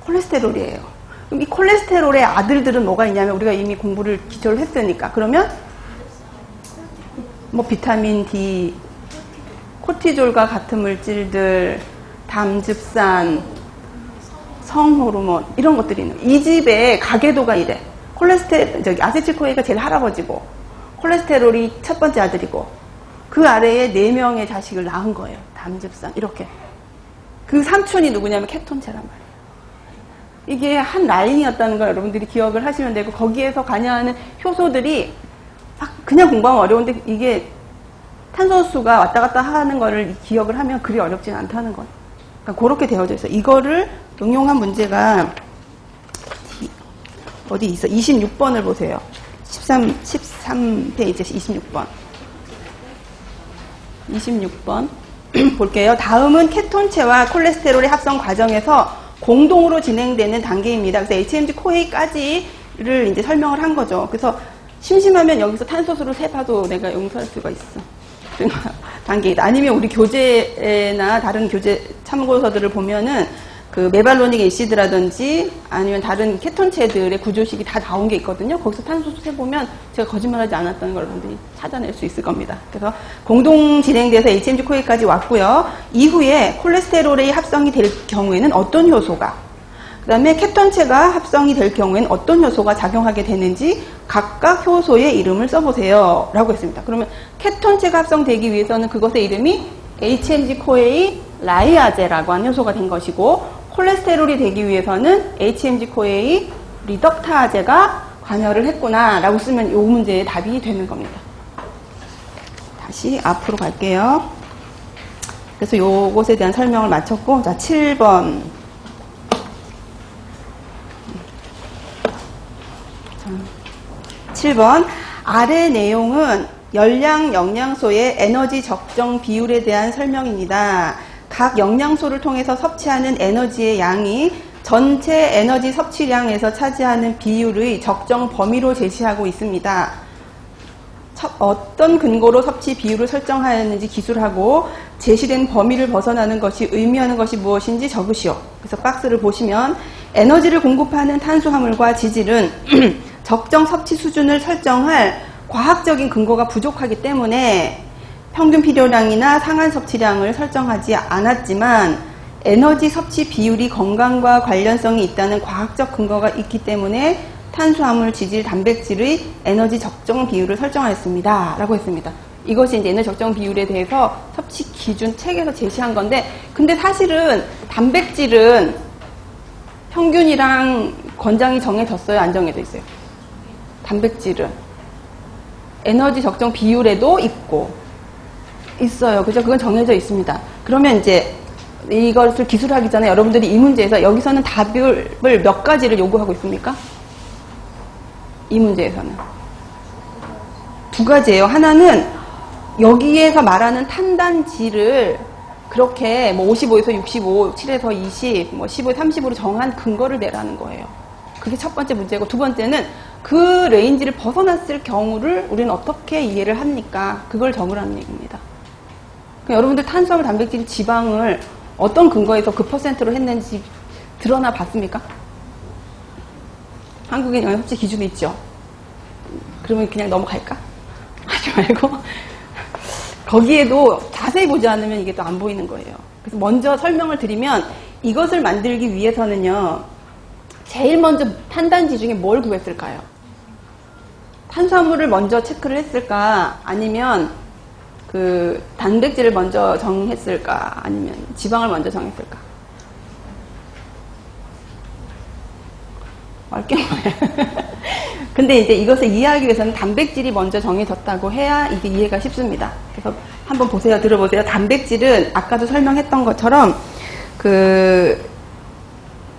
콜레스테롤이에요. 그럼 이 콜레스테롤의 아들들은 뭐가 있냐면 우리가 이미 공부를 기초를 했으니까 그러면 뭐 비타민 D, 코티졸과 같은 물질들, 담즙산, 성호르몬 이런 것들이 있는 이 집의 가계도가 이래. 아세틸코에이가 제일 할아버지고 콜레스테롤이 첫 번째 아들이고 그 아래에 4명의 자식을 낳은 거예요. 담즙산 이렇게. 그 삼촌이 누구냐면 케톤체란 말이에요. 이게 한 라인이었다는 걸 여러분들이 기억을 하시면 되고 거기에서 관여하는 효소들이 그냥 공부하면 어려운데 이게 탄소수가 왔다 갔다 하는 거를 기억을 하면 그리 어렵진 않다는 거예요. 그러니까 그렇게 되어져 있어요. 이거를 응용한 문제가 어디 있어? 26번을 보세요. 13페이지 26번. 26번 볼게요. 다음은 케톤체와 콜레스테롤의 합성 과정에서 공동으로 진행되는 단계입니다. 그래서 HMG-CoA까지를 이제 설명을 한 거죠. 그래서 심심하면 여기서 탄소수를 세봐도 내가 용서할 수가 있어. 단계이다. 아니면 우리 교재나 다른 교재 참고서들을 보면은 그 메발로닉 애시드라든지 아니면 다른 케톤체들의 구조식이 다 나온 게 있거든요. 거기서 탄소수 세보면 제가 거짓말하지 않았다는 걸 여러분들이 찾아낼 수 있을 겁니다. 그래서 공동 진행돼서 HMG-CoA까지 왔고요. 이후에 콜레스테롤의 합성이 될 경우에는 어떤 효소가 그 다음에 케톤체가 합성이 될 경우에는 어떤 효소가 작용하게 되는지 각각 효소의 이름을 써보세요 라고 했습니다. 그러면 케톤체가 합성되기 위해서는 그것의 이름이 HMG-CoA 라이아제라고 하는 효소가 된 것이고 콜레스테롤이 되기 위해서는 HMG-CoA 리덕타제가 관여를 했구나 라고 쓰면 이 문제의 답이 되는 겁니다. 다시 앞으로 갈게요. 그래서 요것에 대한 설명을 마쳤고 자 7번 7번 아래 내용은 열량 영양소의 에너지 적정 비율에 대한 설명입니다. 각 영양소를 통해서 섭취하는 에너지의 양이 전체 에너지 섭취량에서 차지하는 비율의 적정 범위로 제시하고 있습니다. 어떤 근거로 섭취 비율을 설정하였는지 기술하고 제시된 범위를 벗어나는 것이 의미하는 것이 무엇인지 적으시오. 그래서 박스를 보시면 에너지를 공급하는 탄수화물과 지질은 적정 섭취 수준을 설정할 과학적인 근거가 부족하기 때문에 평균 필요량이나 상한 섭취량을 설정하지 않았지만 에너지 섭취 비율이 건강과 관련성이 있다는 과학적 근거가 있기 때문에 탄수화물, 지질, 단백질의 에너지 적정 비율을 설정하였습니다. 라고 했습니다. 이것이 이제 에너지 적정 비율에 대해서 섭취 기준 책에서 제시한 건데, 근데 사실은 단백질은 평균이랑 권장이 정해졌어요? 안 정해져 있어요? 단백질은 에너지 적정 비율에도 있어요. 그죠? 그건 정해져 있습니다. 그러면 이제 이것을 기술하기 전에 여러분들이 이 문제에서 여기서는 답을 몇 가지를 요구하고 있습니까? 이 문제에서는 두 가지예요. 하나는 여기에서 말하는 탄단지를 그렇게 뭐 55에서 65, 7에서 20, 뭐 15에서 30으로 정한 근거를 내라는 거예요. 그게 첫 번째 문제고, 두 번째는 그 레인지를 벗어났을 경우를 우리는 어떻게 이해를 합니까? 그걸 적으라는 얘기입니다. 그러니까 여러분들 탄수화물, 단백질, 지방을 어떤 근거에서 그 퍼센트로 했는지 드러나 봤습니까? 한국의 영양 섭취 기준이 있죠. 그러면 그냥 넘어갈까? 하지 말고 거기에도 자세히 보지 않으면 이게 또 안 보이는 거예요. 그래서 먼저 설명을 드리면, 이것을 만들기 위해서는요, 제일 먼저 탄단지 중에 뭘 구했을까요? 탄수화물을 먼저 체크를 했을까? 아니면 그 단백질을 먼저 정했을까? 아니면 지방을 먼저 정했을까? 어렵게 뭐예요. 근데 이제 이것을 이해하기 위해서는 단백질이 먼저 정해졌다고 해야 이게 이해가 쉽습니다. 그래서 한번 보세요. 들어보세요. 단백질은 아까도 설명했던 것처럼 그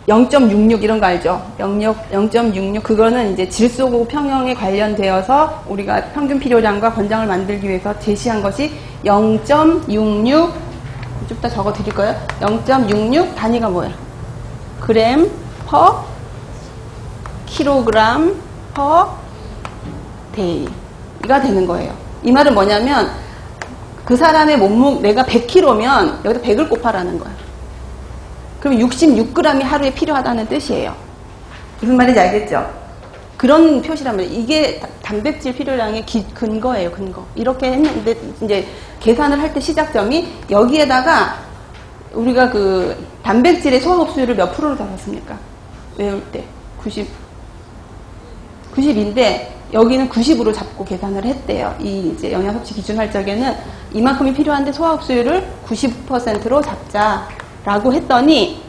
0.66 이런 거 알죠? 0.66 그거는 이제 질소 평형에 관련되어서 우리가 평균 필요량과 권장을 만들기 위해서 제시한 것이 0.66 좀 이따 적어 드릴 거예요. 0.66 단위가 뭐예요? 그램 퍼 킬로그램 퍼 데이가 되는 거예요. 이 말은 뭐냐면 그 사람의 몸무게, 내가 100kg면 여기다 100을 곱하라는 거예요. 그럼 66g이 하루에 필요하다는 뜻이에요. 무슨 말인지 알겠죠? 그런 표시라면 이게 단백질 필요량의 근거예요, 근거. 이렇게 했는데 이제 계산을 할 때 시작점이 여기에다가 우리가 그 단백질의 소화 흡수율을 몇 프로로 잡았습니까? 외울 때 90인데 여기는 90으로 잡고 계산을 했대요. 이 이제 영양 섭취 기준 할 적에는 이만큼이 필요한데 소화 흡수율을 90%로 잡자라고 했더니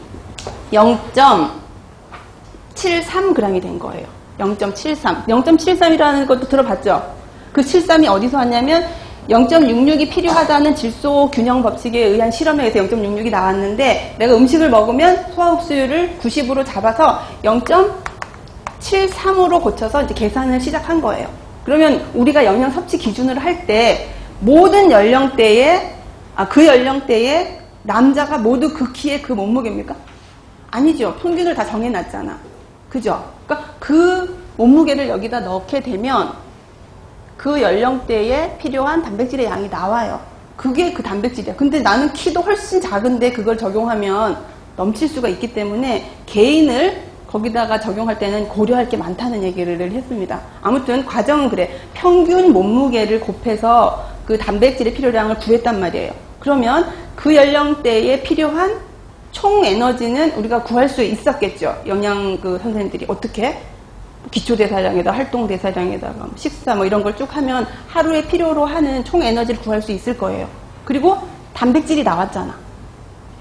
0.73g이 된 거예요. 0.73. 0.73이라는 것도 들어봤죠? 그 73이 어디서 왔냐면 0.66이 필요하다는 질소 균형 법칙에 의한 실험에 의해서 0.66이 나왔는데 내가 음식을 먹으면 소화 흡수율을 90으로 잡아서 0.73으로 고쳐서 이제 계산을 시작한 거예요. 그러면 우리가 영양 섭취 기준을 할 때 모든 연령대에 그 연령대에 남자가 모두 그 키에 그 몸무게입니까? 아니죠. 평균을 다 정해놨잖아. 그죠? 그러니까 그 몸무게를 여기다 넣게 되면 그 연령대에 필요한 단백질의 양이 나와요. 그게 그 단백질이야. 근데 나는 키도 훨씬 작은데 그걸 적용하면 넘칠 수가 있기 때문에 개인을 거기다가 적용할 때는 고려할 게 많다는 얘기를 했습니다. 아무튼 과정은 그래. 평균 몸무게를 곱해서 그 단백질의 필요량을 구했단 말이에요. 그러면 그 연령대에 필요한 총 에너지는 우리가 구할 수 있었겠죠. 영양 그 선생님들이 어떻게? 기초대사량에다 활동대사량에다가 식사 뭐 이런 걸 쭉 하면 하루에 필요로 하는 총 에너지를 구할 수 있을 거예요. 그리고 단백질이 나왔잖아.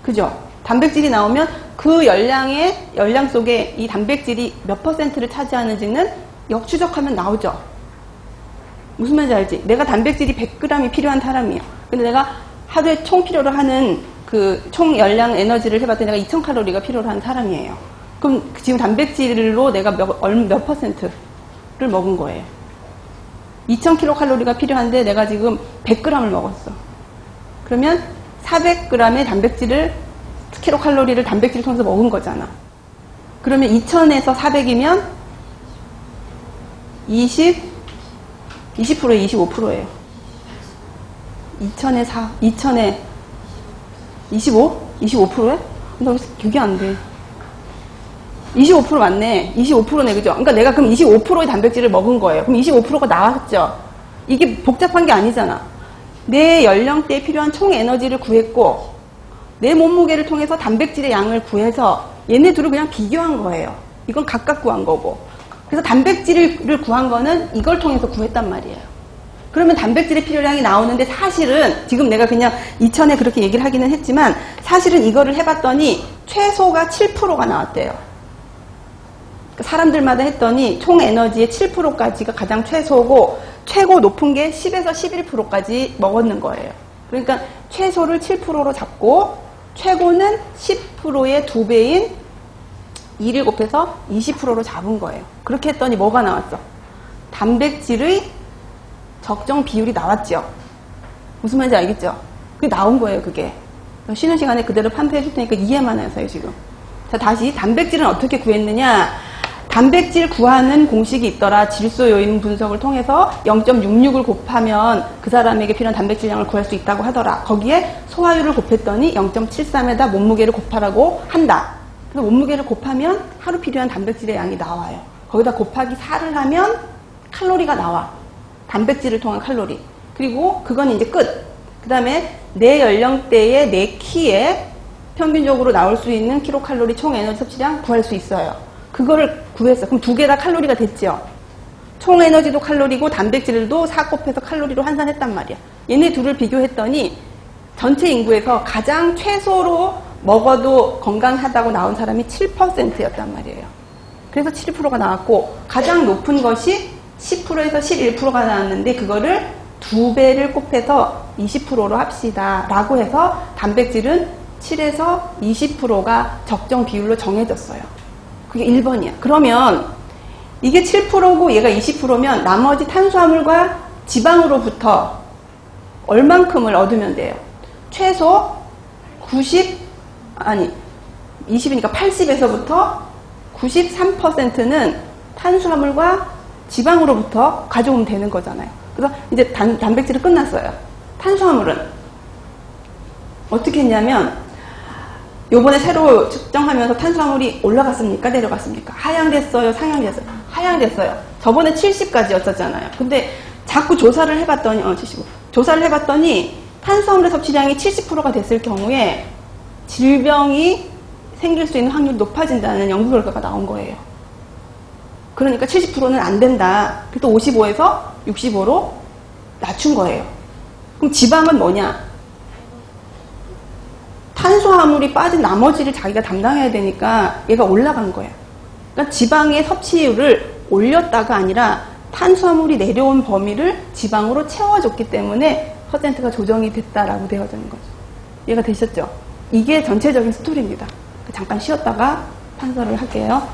그죠? 단백질이 나오면 그 열량 속에 이 단백질이 몇 퍼센트를 차지하는지는 역추적하면 나오죠. 무슨 말인지 알지? 내가 단백질이 100g이 필요한 사람이에요. 근데 내가 하루에 총 필요로 하는 그 총 열량 에너지를 해봤더니 내가 2000칼로리가 필요로 하는 사람이에요. 그럼 지금 단백질로 내가 몇 퍼센트를 먹은 거예요? 2000kcal가 필요한데 내가 지금 100g을 먹었어. 그러면 400g의 단백질을 킬로칼로리를 단백질을 통해서 먹은 거잖아. 그러면 2000에서 400이면 20%에 25%예요. 2000에 4, 2000에 25? 25%에? 나 기억이 안 돼. 25% 맞네. 25%네, 그죠? 그러니까 내가 그럼 25%의 단백질을 먹은 거예요. 그럼 25%가 나왔죠? 이게 복잡한 게 아니잖아. 내 연령대에 필요한 총 에너지를 구했고, 내 몸무게를 통해서 단백질의 양을 구해서 얘네 둘을 그냥 비교한 거예요. 이건 각각 구한 거고. 그래서 단백질을 구한 거는 이걸 통해서 구했단 말이에요. 그러면 단백질의 필요량이 나오는데 사실은 지금 내가 그냥 2000에 그렇게 얘기를 하기는 했지만 사실은 이거를 해봤더니 최소가 7%가 나왔대요. 사람들마다 했더니 총 에너지의 7%까지가 가장 최소고 최고 높은 게 10에서 11%까지 먹었는 거예요. 그러니까 최소를 7%로 잡고 최고는 10%의 2배인 2를 곱해서 20%로 잡은 거예요. 그렇게 했더니 뭐가 나왔어? 단백질의 적정 비율이 나왔죠. 무슨 말인지 알겠죠? 그게 나온 거예요, 그게. 쉬는 시간에 그대로 판표해 줄 테니까 이해만 하세요, 지금. 자, 다시 단백질은 어떻게 구했느냐? 단백질 구하는 공식이 있더라. 질소 요인 분석을 통해서 0.66을 곱하면 그 사람에게 필요한 단백질량을 구할 수 있다고 하더라. 거기에 소화율을 곱했더니 0.73에다 몸무게를 곱하라고 한다. 그래서 몸무게를 곱하면 하루 필요한 단백질의 양이 나와요. 거기다 곱하기 4를 하면 칼로리가 나와. 단백질을 통한 칼로리. 그리고 그건 이제 끝. 그 다음에 내 연령대의 내 키에 평균적으로 나올 수 있는 킬로칼로리 총 에너지 섭취량 구할 수 있어요. 그거를 구했어. 그럼 두 개 다 칼로리가 됐죠. 총 에너지도 칼로리고 단백질도 4 곱해서 칼로리로 환산했단 말이야. 얘네 둘을 비교했더니 전체 인구에서 가장 최소로 먹어도 건강하다고 나온 사람이 7%였단 말이에요. 그래서 7%가 나왔고 가장 높은 것이 10%에서 11%가 나왔는데 그거를 2배를 곱해서 20%로 합시다 라고 해서 단백질은 7에서 20%가 적정 비율로 정해졌어요. 그게 1번이야. 그러면 이게 7%고 얘가 20%면 나머지 탄수화물과 지방으로부터 얼만큼을 얻으면 돼요? 최소 20이니까 80에서부터 93%는 탄수화물과 지방으로부터 가져오면 되는 거잖아요. 그래서 이제 단백질은 끝났어요. 탄수화물은 어떻게 했냐면 요번에 새로 측정하면서 탄수화물이 올라갔습니까? 내려갔습니까? 하향됐어요? 상향됐어요? 하향됐어요. 저번에 70까지였었잖아요. 근데 자꾸 조사를 해봤더니 75. 조사를 해봤더니 탄수화물의 섭취량이 70%가 됐을 경우에 질병이 생길 수 있는 확률이 높아진다는 연구 결과가 나온 거예요. 그러니까 70%는 안 된다. 그래서 55에서 65로 낮춘 거예요. 그럼 지방은 뭐냐? 탄수화물이 빠진 나머지를 자기가 담당해야 되니까 얘가 올라간 거야. 그러니까 지방의 섭취율을 올렸다가 아니라 탄수화물이 내려온 범위를 지방으로 채워줬기 때문에 퍼센트가 조정이 됐다라고 되어지는 거죠. 이해가 되셨죠? 이게 전체적인 스토리입니다. 잠깐 쉬었다가 판서를 할게요.